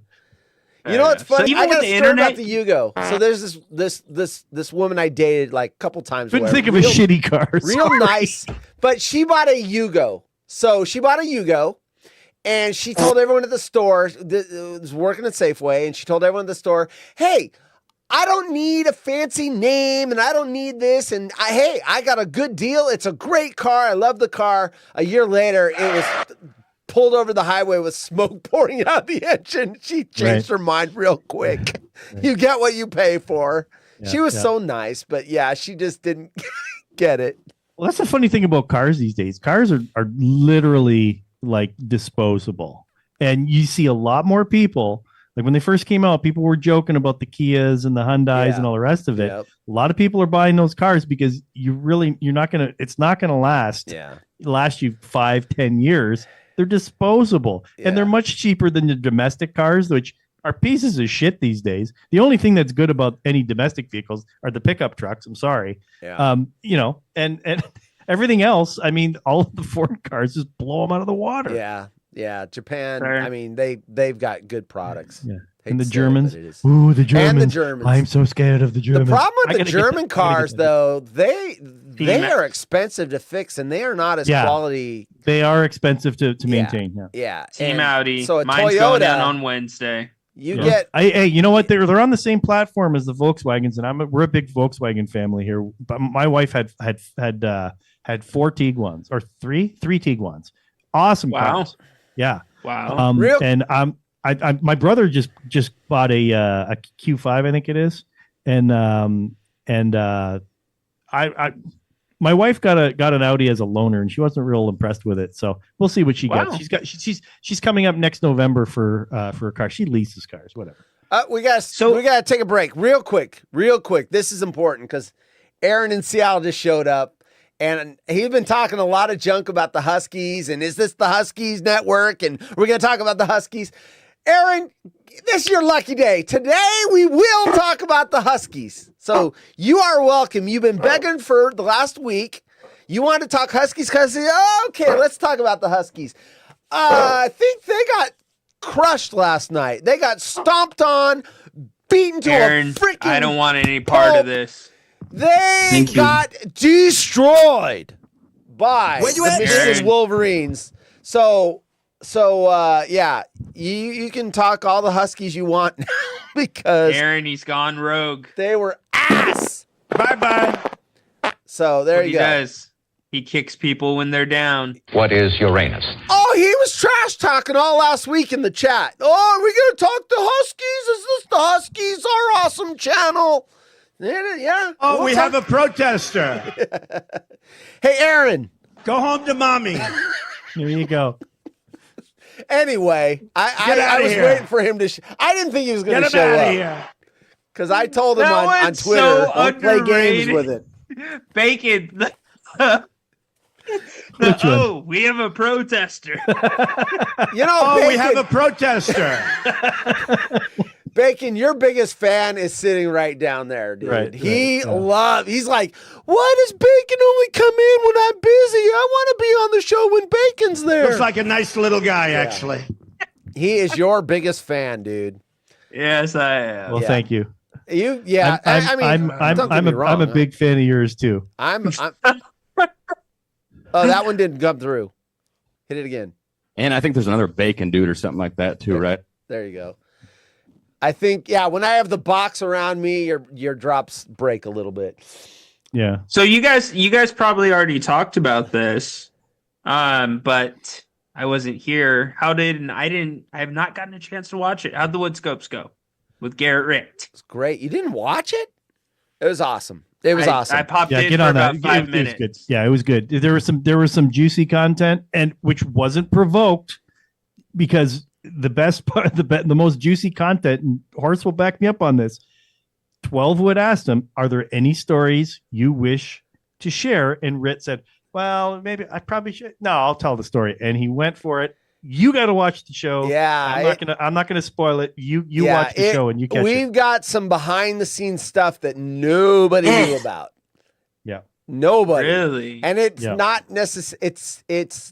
You know what's funny? So I got a story about the Yugo. So there's this woman I dated a couple times. Couldn't think of a shitty car. Real nice, but she bought a Yugo. So she bought a Yugo, and she told everyone at the store, was working at Safeway, and she told everyone at the store, "Hey, I don't need a fancy name, and I don't need this, and I got a good deal. It's a great car. I love the car." A year later, it was pulled over the highway with smoke pouring out the engine. She changed her mind real quick. You get what you pay for. She was so nice, but yeah, she just didn't get it. Well, that's the funny thing about cars these days. Cars are literally like disposable. And you see a lot more people, like when they first came out, people were joking about the Kias and the Hyundais and all the rest of it. Yep. A lot of people are buying those cars because it's not gonna last. Yeah. Last you 5-10 years. They're disposable and they're much cheaper than the domestic cars, which are pieces of shit these days. The only thing that's good about any domestic vehicles are the pickup trucks. I'm sorry. Yeah. And everything else, I mean, all of the foreign cars just blow them out of the water. Yeah. Yeah. Japan, Fair. I mean, they've got good products. Yeah. Hate And the to say it, Germans. but it is. Ooh, the Germans. And the Germans. I'm so scared of the The Germans. problem I with the gotta German get- I gotta cars, get that. though, they Max. are expensive to fix, and they are not as Yeah. quality. They are expensive to maintain. Yeah. Yeah, Team and Audi. So a Mine's Toyota, going down on Wednesday. you Yeah. get Hey, you know what? They're on the same platform as the Volkswagens, and we're a big Volkswagen family here. But my wife had 4 Tiguan's or three Tiguan's. Awesome Wow. cars. Yeah. Wow. And my brother just bought a Q5, I think it is, and my wife got an Audi as a loaner, and she wasn't real impressed with it. So we'll see what she Wow. gets. She's coming up next November for a car. She leases cars, whatever. we got to take a break real quick. This is important because Aaron in Seattle just showed up. And he's been talking a lot of junk about the Huskies, and is this the Huskies network? And we're going to talk about the Huskies. Aaron, this is your lucky day. Today we will talk about the Huskies. So you are welcome. You've been begging for the last week. You want to talk Huskies? Okay, let's talk about the Huskies. I think they got crushed last night. They got stomped on, beaten to Aaron, a freaking I don't want any part of this. They got destroyed by Where you the at, Michigan Aaron? Wolverines. So yeah, you can talk all the Huskies you want now because Aaron, he's gone rogue. they were ass. Bye-bye. So there What you he go. does. He kicks people when they're down. What is Uranus? Oh, he was trash talking all last week in the chat. Oh, are we gonna talk the Huskies? Is this the Huskies, our awesome channel? Yeah. Oh, we'll we talk- have a protester. Hey, Aaron. Go home to mommy. There you go. Anyway, Get I outta was here. waiting for him to. I didn't think he was going Get to him show out of up here. because I told him That on one's Twitter, so don't play games underrated. with it. Bacon. Which one? Oh, we have a protester. You know, Oh, Bacon, we have a protester. Bacon, your biggest fan is sitting right down there, dude. Right, He's right, like, why does Bacon only come in when I'm busy? I want to be on the show when Bacon's there. Looks like a nice little guy, actually. He is your biggest fan, dude. Yes, I am. Well, Yeah. thank you. Don't get me wrong, I'm a big fan of yours too. I'm Oh, that one didn't come through. Hit it again. And I think there's another bacon dude or something like that too, right? There you go. I think, yeah, when I have the box around me, your drops break a little bit. Yeah. So you guys probably already talked about this, but I wasn't here. I have not gotten a chance to watch it. How'd the Woodscopes go with Garrett Richt? It's great. You didn't watch it? It was awesome. It was awesome. I popped Yeah, in get for on about that. 5 It was minutes. good. Yeah, it was good. There was some juicy content, and which wasn't provoked because the best part, the most juicy content, and Horace will back me up on this. 12 would asked him, "Are there any stories you wish to share?" And Rit said, "Well, maybe I probably should. No, I'll tell the story." And he went for it. You got to watch the show. Yeah, I'm not gonna spoil it. You Yeah, watch the show and you catch it. We've got some behind the scenes stuff that nobody knew about. Yeah. Nobody. Really? And it's Yeah. not necessary. It's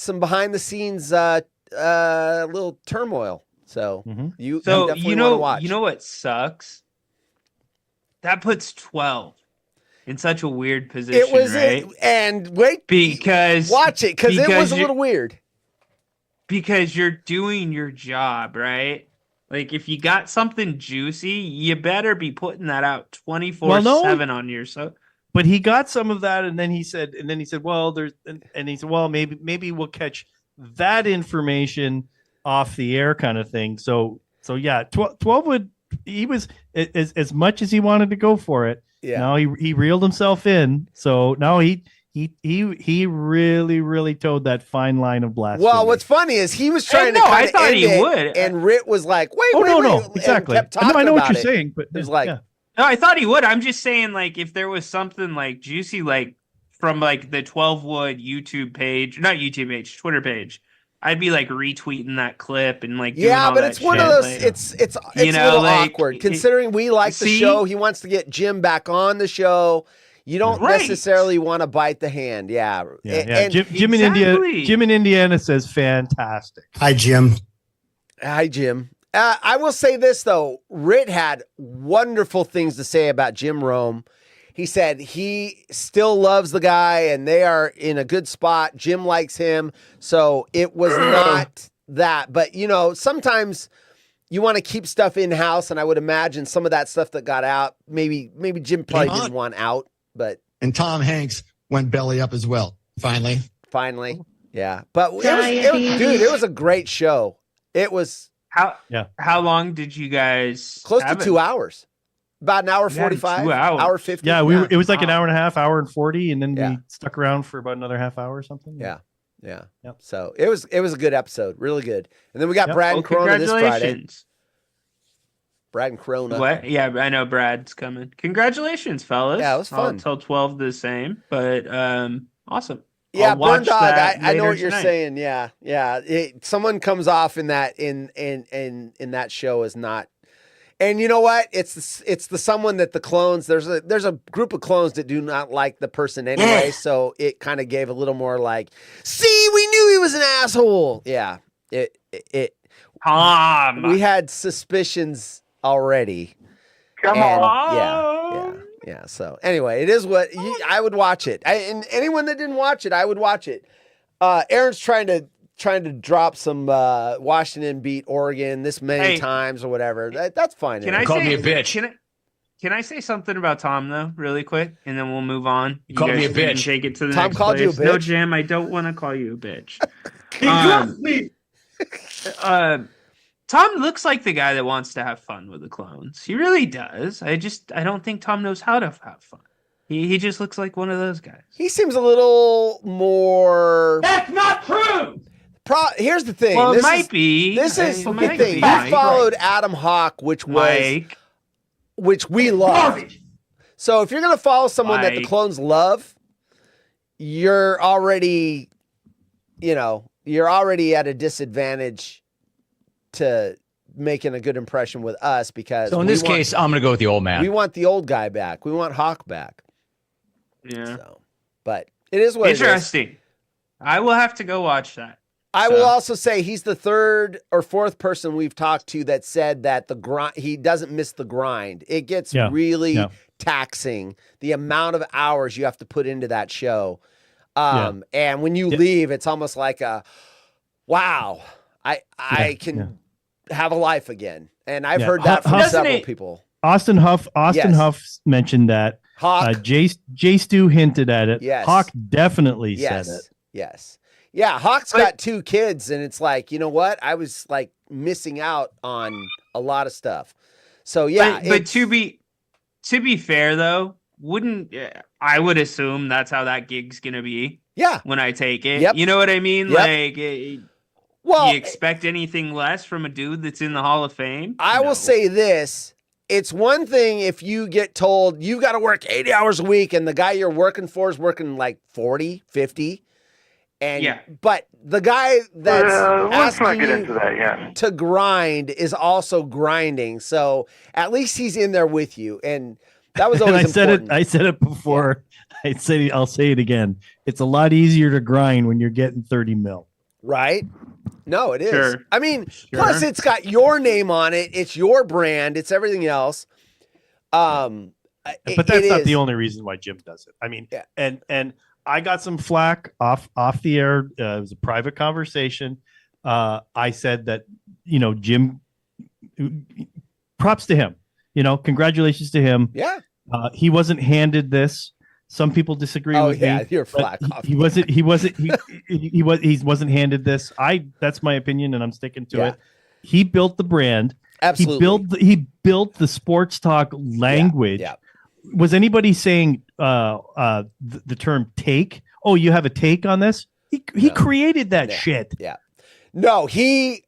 some behind the scenes little turmoil. So you definitely you want to watch. know what sucks? That puts 12 in such a weird position, it was right? and wait, Because watch it because it was a little weird. Because you're doing your job, right? Like if you got something juicy, you better be putting that out 24/7 on your but he got some of that, and then he said, well, and he said, well, maybe we'll catch that information off the air, kind of thing. So yeah, 12 would, he was as much as he wanted to go for it. Yeah. Now he reeled himself in. So now he really towed that fine line of blasphemy. Well, what's funny is he was trying no, to I kind of thought end he it, would. and Rit was like, wait, no, and exactly. kept talking I know what about you're it. saying, but It was like, yeah. No, I thought he would. I'm just saying, like, if there was something like juicy, like from like the 12 Wood YouTube page, not YouTube page, Twitter page, I'd be like retweeting that clip and like doing all but that it's one shit, of those. like, It's you a know, little like, awkward considering we like the see? show. He wants to get Jim back on the show. You don't Right. necessarily want to bite the hand. Yeah. And Jim Exactly. in Indiana says fantastic. Hi, Jim. Hi, Jim. I will say this, though. Rit had wonderful things to say about Jim Rome. He said he still loves the guy and they are in a good spot. Jim likes him. So it was not that. But, you know, sometimes you want to keep stuff in-house, and I would imagine some of that stuff that got out, maybe Jim probably didn't want out, but And Tom Hanks went belly up as well. Finally. yeah. But it was a great show. It was How long did you guys close to have it? 2 hours. About an hour You had 45, 2 hours. hour 50. Yeah, it was like an hour and a half, hour and 40, and then Yeah. we stuck around for about another half hour or something. Yeah. Yeah. Yep. So it was a good episode, really good. And then we got Yep. Brad Well, and Corona this Friday. congratulations. Brad and Corona. What? Yeah, I know Brad's coming. Congratulations, fellas. Yeah, it was fun. I'll tell 12 the same, but awesome. Yeah, I'll Burn watch Dog. that I know later what you're tonight. saying. Yeah. Someone comes off in that in that show is not. And you know what? It's the someone that the clones. There's a group of clones that do not like the person anyway. So it kind of gave a little more like, see, we knew he was an asshole. Yeah. It. Tom. We had suspicions already. Come And, on. Yeah. So anyway, it is what I would watch it. And anyone that didn't watch it, I would watch it. Aaron's trying to drop some Washington beat Oregon this many times or whatever. That's fine. Can I Called say, me a bitch. Can I say something about Tom though, really quick, and then we'll move on? You called guys me a can bitch. Take it to the Tom next called you a place. No, bitch? Jim, I don't want to call you a bitch. He dropped me. Tom looks like the guy that wants to have fun with the clones. He really does. I don't think Tom knows how to have fun. He just looks like one of those guys. He seems a little more. That's not true. Here's the thing. Well, it this might is, be. This is It the might thing. be, You Mike. followed Adam Hawk, which we love. Garbage. So if you're gonna follow someone that the Mike. clones love, you're already at a disadvantage to making a good impression with us because So in this case, I'm going to go with the old man. we want the old guy back. We want Hawk back. Yeah. So, but it is what it is. Interesting. I will have to go watch that. I will also say he's the third or fourth person we've talked to that said that the grind, he doesn't miss the grind. It gets really taxing, the amount of hours you have to put into that show. And when you leave, it's almost like wow, I can have a life again. And I've heard that from several people. Austin Huff mentioned that. Hawk. Jay Stu hinted at it. Yes. Hawk definitely said it. Yes. Yeah, Hawk's got 2 kids, and it's like, you know what? I was like missing out on a lot of stuff. So yeah, but to be fair though, I would assume that's how that gig's gonna be. Yeah, when I take it, Yep. you know what I mean? Yep. Like, well, you expect anything less from a dude that's in the Hall of Fame? I will say this. It's one thing if you get told you've got to work 80 hours a week and the guy you're working for is working like 40, 50. But the guy that's let's not asking get you into that yet. to grind is also grinding. So at least he's in there with you. And that was always important. I said it before. I'll say it again. It's a lot easier to grind when you're getting 30 mil. Right? No, it is. Sure. I mean, plus it's got your name on it. It's your brand. It's everything else. But that's not the only reason why Jim does it. I mean, and I got some flack off the air. It was a private conversation. I said that, Jim, props to him, congratulations to him. Yeah. He wasn't handed this. Some people disagree Oh, with yeah, me. you're but flat. He wasn't he wasn't handed this. That's my opinion, and I'm sticking to it. He built the brand. Absolutely. He built the sports talk language. Yeah. Was anybody saying the term take? Oh, you have a take on this? He created that shit. Yeah. No, he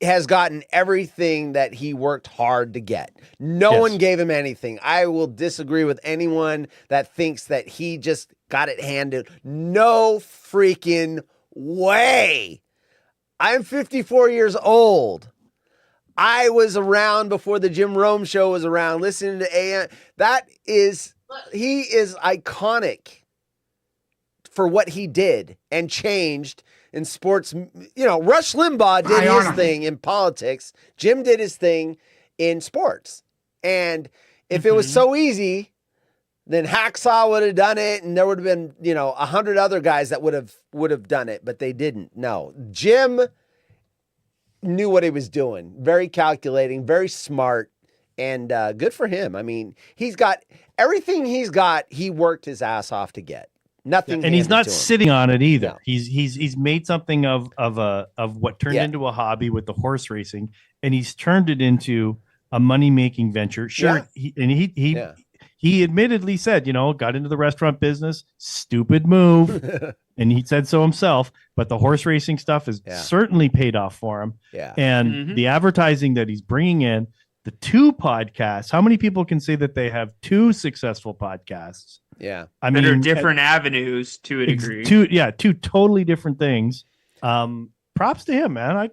has gotten everything that he worked hard to get. No one gave him anything. I will disagree with anyone that thinks that he just got it handed. No freaking way. I'm 54 years old. I was around before the Jim Rome show was around, listening to AM. He is iconic for what he did and changed in sports. You know, Rush Limbaugh did his thing in politics. Jim did his thing in sports. And if it was so easy, then Hacksaw would have done it, and there would have been, 100 other guys that would have done it, but they didn't. No, Jim knew what he was doing. Very calculating, very smart, and good for him. I mean, he's got everything he's got. He worked his ass off to get. Nothing, and he's not to him. sitting on it either. No. He's made something of what turned into a hobby with the horse racing, and he's turned it into a money making venture. Sure, he admittedly said, got into the restaurant business, stupid move, and he said so himself. But the horse racing stuff has certainly paid off for him. Yeah, and the advertising that he's bringing in, the 2 podcasts. How many people can say that they have 2 successful podcasts? Yeah, I mean, are different avenues to a degree. 2 totally different things. Props to him, man.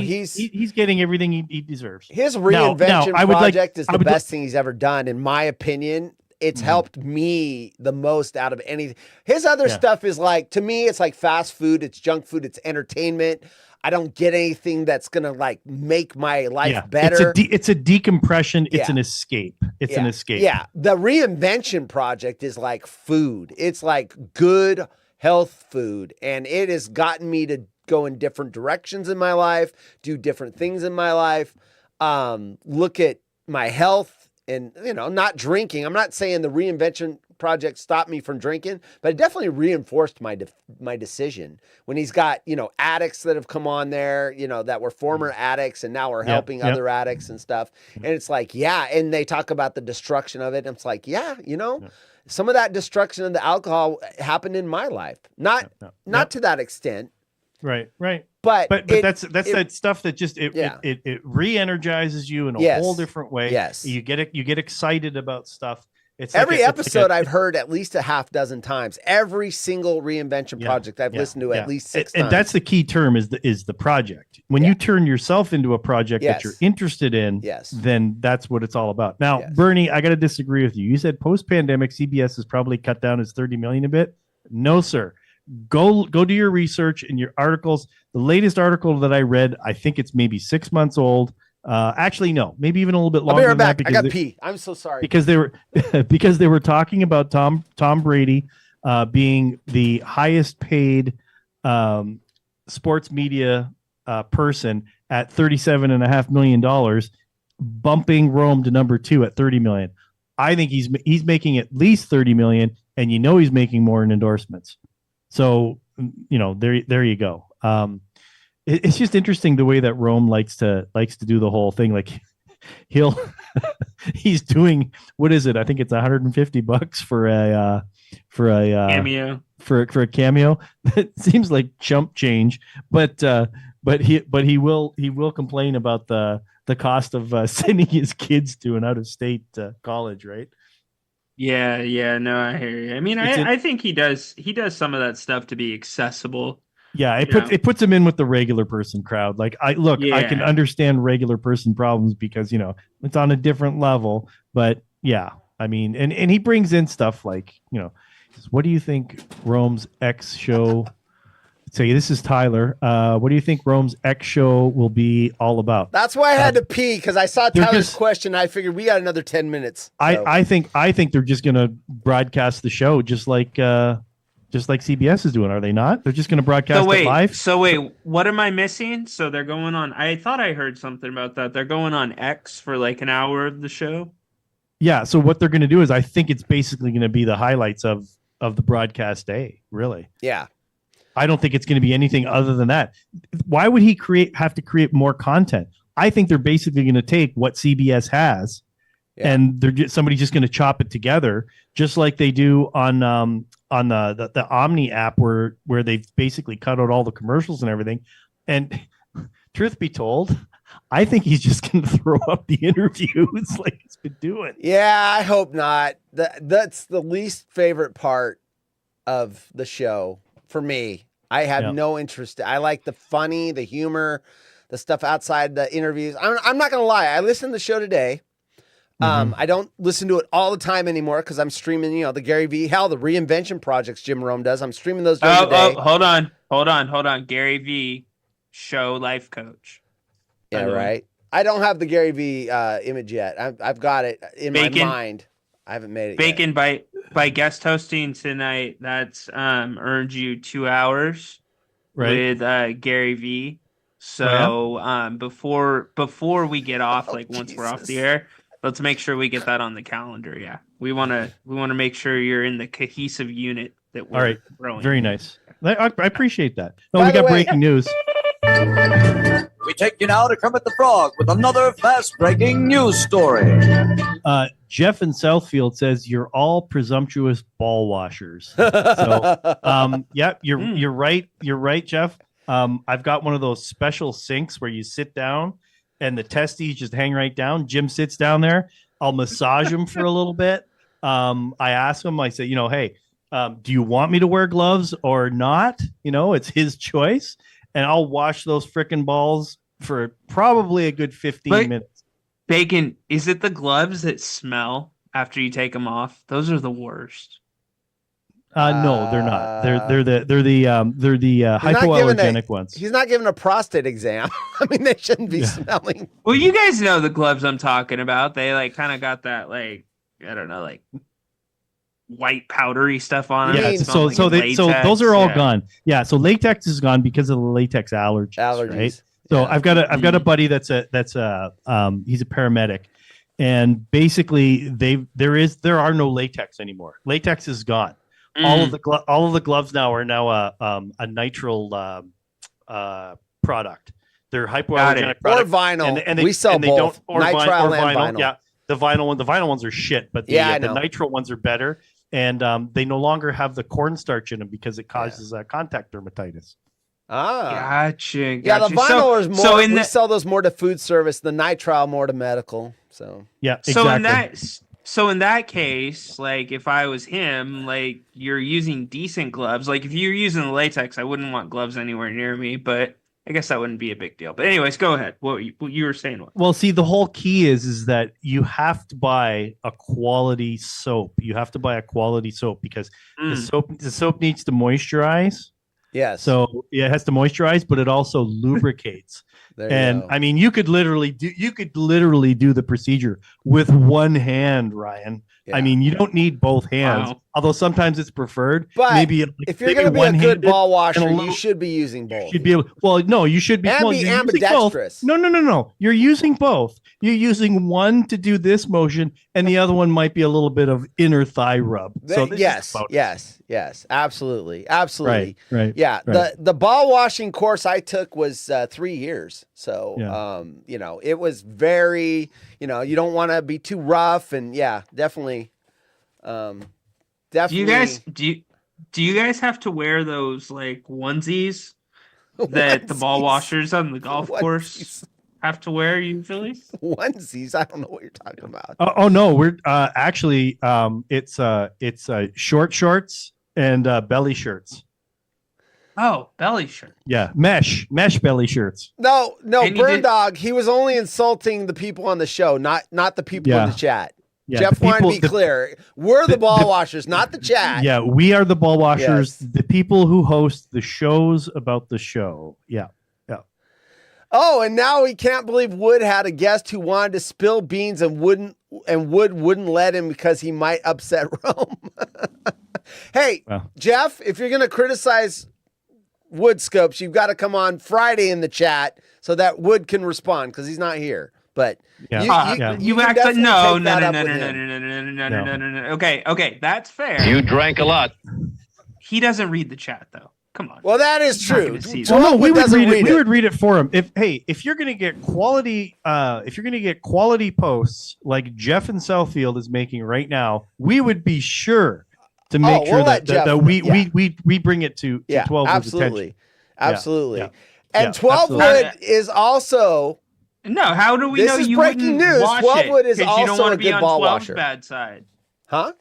He's getting everything he deserves. His reinvention project is the best thing he's ever done, in my opinion. It's helped me the most out of anything. His other stuff is like, to me, it's like fast food. It's junk food. It's entertainment. I don't get anything that's gonna like make my life better. It's a decompression. It's an escape. It's an escape. Yeah, the reinvention project is like food. It's like good health food, and it has gotten me to go in different directions in my life, do different things in my life, look at my health, and not drinking. I'm not saying the reinvention project stopped me from drinking, but it definitely reinforced my decision. When he's got addicts that have come on there, that were former addicts and now are helping other addicts and stuff, and it's like, and they talk about the destruction of it, and it's like, some of that destruction of the alcohol happened in my life, not to that extent. Right. But that's that stuff that just it re-energizes you in a whole different way. Yes, you get excited about stuff. It's every episode I've heard at least a half dozen times. Every single reinvention project I've listened to at least 6 times. And that's the key term is the project. When you turn yourself into a project that you're interested in, then that's what it's all about. Now, Bernie, I got to disagree with you. You said post-pandemic CBS has probably cut down his 30 million a bit. No, sir. Go do your research and your articles. The latest article that I read, I think it's maybe 6 months old. Actually, no, maybe even a little bit longer. I'll be right back. Than that I got to pee. I'm so sorry. Because they were talking about Tom Brady being the highest paid sports media person at $37.5 million, bumping Rome to number 2 at 30 million. I think he's making at least 30 million, and he's making more in endorsements. So there you go. It's just interesting the way that Rome likes to do the whole thing. Like he's doing, what is it? I think it's $150 for a cameo. For a cameo. That seems like chump change, but he will complain about the cost of sending his kids to an out of state college, right? Yeah, no, I hear you. I mean, I think he does some of that stuff to be accessible. Yeah, it puts him in with the regular person crowd. Like I can understand regular person problems because it's on a different level. But yeah, I mean, and he brings in stuff like what do you think Rome's X show? Say, this is Tyler. What do you think Rome's X show will be all about? That's why I had to pee, because I saw Tyler's question. I figured we got another 10 minutes. So. I think they're just gonna broadcast the show just like CBS is doing, are they not? They're just going to broadcast it live? So wait, what am I missing? So they're going on, I thought I heard something about that. They're going on X for like an hour of the show? Yeah. So what they're going to do is, I think it's basically going to be the highlights of the broadcast day. Really. Yeah. I don't think it's going to be anything other than that. Why would he have to create more content? I think they're basically going to take what CBS has, and somebody's just going to chop it together, just like they do on the Omni app, where they've basically cut out all the commercials and everything. And truth be told, I think he's just going to throw up the interviews like he's been doing. Yeah, I hope not. That's the least favorite part of the show for me. I have no interest. I like the funny, the humor, the stuff outside the interviews. I'm not going to lie. I listened to the show today. I don't listen to it all the time anymore because I'm streaming, the Gary Vee, the reinvention projects Jim Rome does. I'm streaming those during the day. Hold on. Gary Vee, show life coach. Yeah, right. I don't have the Gary Vee image yet. I've got it in my mind. I haven't made it Bacon yet. by guest hosting tonight. That's earned you 2 hours with Gary Vee. So before we get off, once we're off the air, let's make sure we get that on the calendar. Yeah, we want to make sure you're in the cohesive unit that we're growing. Very nice. I appreciate that. We got breaking news. We take you now to Kermit the Frog with another fast-breaking news story. Jeff in Southfield says you're all presumptuous ball washers. So, you're right. You're right, Jeff. I've got one of those special sinks where you sit down and the testes just hang right down. Jim sits down there. I'll massage him for a little bit. I ask him, I say, hey, do you want me to wear gloves or not? It's his choice. And I'll wash those frickin' balls for probably a good 15 minutes. Bacon, is it the gloves that smell after you take them off? Those are the worst. No, they're not. They're the hypoallergenic ones. He's not giving a prostate exam. I mean, they shouldn't be smelling. Well, you guys know the gloves I'm talking about. They kind of got that white powdery stuff on them. Yeah, so those are all gone. Yeah, so latex is gone because of the latex allergies. Right? So I've got a buddy that's a he's a paramedic, and basically there are no latex anymore. Latex is gone. All of the gloves now are a nitrile product. They're hypoallergenic product. Or vinyl. And we sell both. Nitrile and vinyl. Yeah, the vinyl ones are shit, but the nitrile ones are better. And they no longer have the cornstarch in them because it causes contact dermatitis. Gotcha. Yeah, the vinyl is more. We sell those more to food service. The nitrile more to medical. So yeah, exactly. So in that case, if I was him, you're using decent gloves. If you're using the latex, I wouldn't want gloves anywhere near me. But I guess that wouldn't be a big deal. But anyways, go ahead. What you were saying? Well, see, the whole key is that you have to buy a quality soap. You have to buy a quality soap because the soap needs to moisturize. Yes. So it has to moisturize, but it also lubricates. I mean, you could literally do the procedure with one hand, Ryan. Yeah. I mean, you don't need both hands, although sometimes it's preferred. But if you're going to be a good ball washer, you should be using both. Should be able. Well, no, you should be. And be ambidextrous. No. You're using both. You're using one to do this motion, and the other one might be a little bit of inner thigh rub. So yes, absolutely. Right. Yeah. Right. The ball washing course I took was 3 years. So it was very. You don't want to be too rough, and definitely. Do you guys have to wear those onesies that the ball washers on the golf course have to wear usually? Onesies? I don't know what you're talking about. Oh no, we're actually it's short shorts and belly shirts. Oh, belly shirt. Yeah, mesh belly shirts. No, Bird Dog. He was only insulting the people on the show, not the people in the chat. Yeah, Jeff wanted to be clear. We're the ball washers, not the chat. Yeah, we are the ball washers. Yes. The people who host the shows about the show. Yeah. Oh, and now he can't believe Wood had a guest who wanted to spill beans and Wood wouldn't let him because he might upset Rome. Hey, Jeff, if you're going to criticize Wood Scopes, you've got to come on Friday in the chat so that Wood can respond because he's not here. But Yeah. You can act like definitely no, take no, that no, up no, with no, no, him. no, no, no, no, no, no, no. Okay, that's fair. You drank a lot. He doesn't read the chat though. Come on. Well, that is He's not true. gonna see Well, no, Twelve we would doesn't read it. We it. would read it for him. If you're gonna get quality, quality posts like Jeff in Southfield is making right now, we would be sure to make sure we'll let that Jeff- we bring it to 12 Wood's absolutely, attention. absolutely. Yeah. And Yeah, 12 absolutely. Wood is also. No, how do we This know is you breaking wouldn't news. wash 12 it? Wood is 'Cause you don't also wanna a be good on ball 12's washer. bad side. Huh?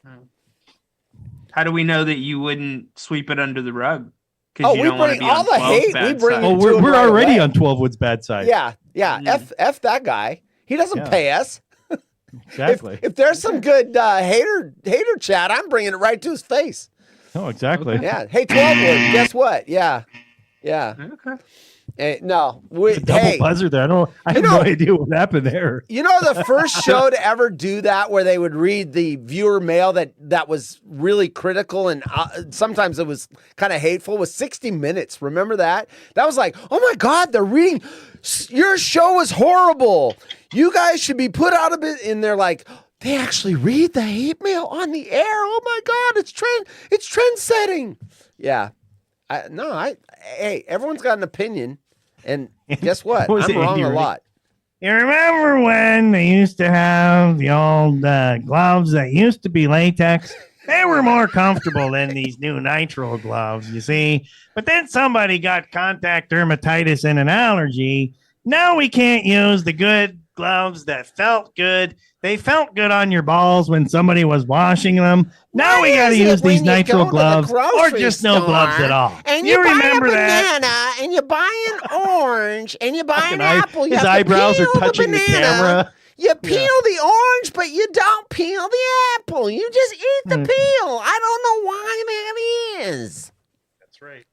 How do we know that you wouldn't sweep it under the rug? 'Cause Oh, you we don't wanna bring be all on the 12's hate. We bad bring side. it Oh, to we're him right already away. on 12 Wood's bad side. Yeah. F that guy. He doesn't Yeah. pay us. Exactly. If there's some good hater chat, I'm bringing it right to his face. Oh, exactly. Yeah. Hey, 12 Wood, guess what? Yeah. Okay. No. Double buzzer there. I have no idea what happened there. You know, the first show to ever do that, where they would read the viewer mail that was really critical and sometimes it was kind of hateful, was 60 Minutes. Remember that? That was like, oh my God, they're reading. Your show is horrible. You guys should be put out of it. And they're like, they actually read the hate mail on the air. Oh my God, it's trend setting. Yeah. Hey, everyone's got an opinion. And guess what? What was I'm it, wrong Andy, a right? lot. You remember when they used to have the old gloves that used to be latex? They were more comfortable than these new nitrile gloves, you see. But then somebody got contact dermatitis and an allergy. Now we can't use the good gloves that felt good. They felt good on your balls when somebody was washing them. Now we got to use these nitrile gloves or just no gloves at all. And you buy remember a that? banana, and you buy an orange, and you buy an apple. You His have to eyebrows are peel touching the banana. camera. You peel the orange, but you don't peel the apple. You just eat the peel. I don't know why that is. That's right.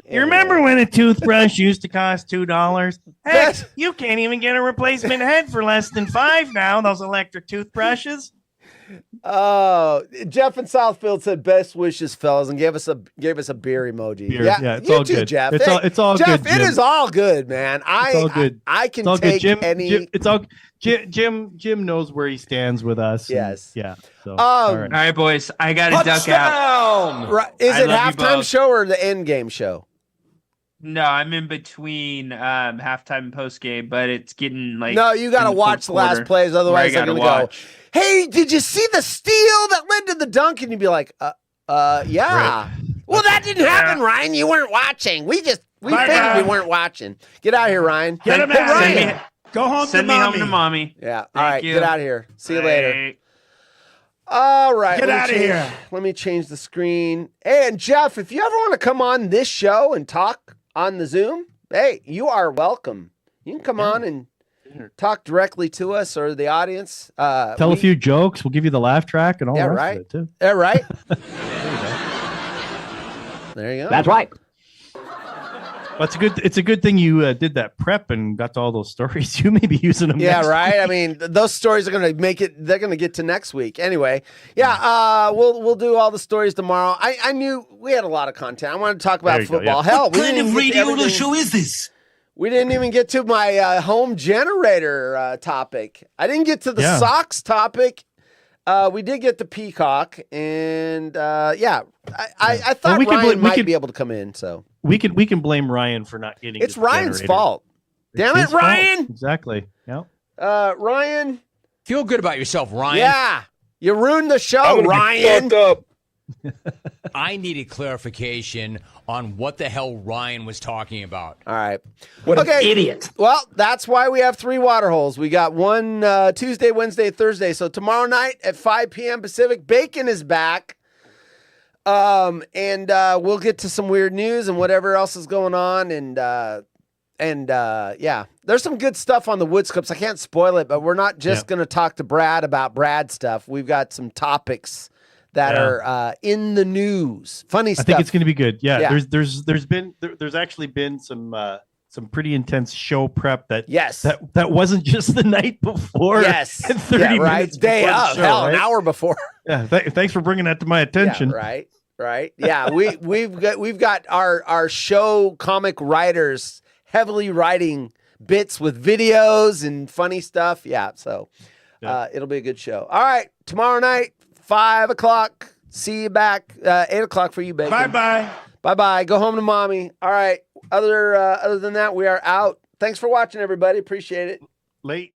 You remember when a toothbrush used to cost $2? Heck, you can't even get a replacement head for less than $5 now. Those electric toothbrushes. Oh, Jeff in Southfield said best wishes, fellas, and gave us a beer emoji. Beer, Yeah, it's you all too, good. Jeff. It's Hey, all- it's all Jeff, good, it Jim. is all good, man. It's all good. I can It's all take good. any. It's all Jim knows where he stands with us. and- Yes. Yeah. So, All right, boys. I got to duck out. Right, is I it love you halftime both. show or the end game show? No, I'm in between halftime and post game, but it's getting like No, you got to in watch the last quarter plays, where I otherwise they're gotta going to go, watch. hey, did you see the steal that led to the dunk? And you'd be like, yeah. Well, that didn't happen, Ryan. You weren't watching. We figured we weren't watching. Get out of here, Ryan. Get him out. Ryan. Go home. Send me home to mommy. Yeah. Thank All right. you. Get out of here. See you Bye. later. All right. Get let me outta change- here. Let me change the screen. Hey, and Jeff, if you ever want to come on this show and talk on the Zoom, hey, you are welcome. You can come on and talk directly to us or the audience. Tell a few jokes. We'll give you the laugh track and all Yeah, the rest right. of it too. Yeah, right. There you go. That's right. Well, it's a good thing you did that prep and got to all those stories. You may be using them. Yeah, next right. week. I mean, those stories are going to make it. They're going to get to next week anyway. Yeah, we'll do all the stories tomorrow. I knew we had a lot of content. I wanted to talk about There you go, football. yeah. Hell, What we kind didn't of even get to radio everything. show is this? We didn't even get to my home generator topic. I didn't get to the Yeah. Sox topic. We did get the Peacock, and I thought Well, we could Ryan bl- we might could- be able to come in. So we can blame Ryan for not getting. it's his Ryan's generator. fault. Damn It's it, his fault. Ryan! Exactly. Yep. Ryan. Feel good about yourself, Ryan. Yeah, you ruined the show, I'm gonna be Ryan. fucked up. I needed clarification on what the hell Ryan was talking about. All right. What an Okay. idiot. Well, that's why we have 3 water holes. We got one Tuesday, Wednesday, Thursday. So tomorrow night at 5 p.m. Pacific, Bacon is back. And we'll get to some weird news and whatever else is going on. And yeah, there's some good stuff on the Woods Clips. I can't spoil it, but we're not just going to talk to Brad about Brad stuff. We've got some topics that are in the news. Funny stuff. I think it's going to be good. Yeah. Yeah. There's actually been some pretty intense show prep that Yes. that wasn't just the night before. Yes. and 30 Yeah, right. minutes Day before the of. show, Hell, an right? hour before. Yeah. Thanks for bringing that to my attention. Yeah, right. Yeah, we've got our show comic writers heavily writing bits with videos and funny stuff. Yeah, so it'll be a good show. All right, tomorrow night, 5 o'clock. See you back. 8 o'clock for you, Bacon. Bye-bye. Bye-bye. Go home to mommy. All right. Other than that, we are out. Thanks for watching, everybody. Appreciate it. Late.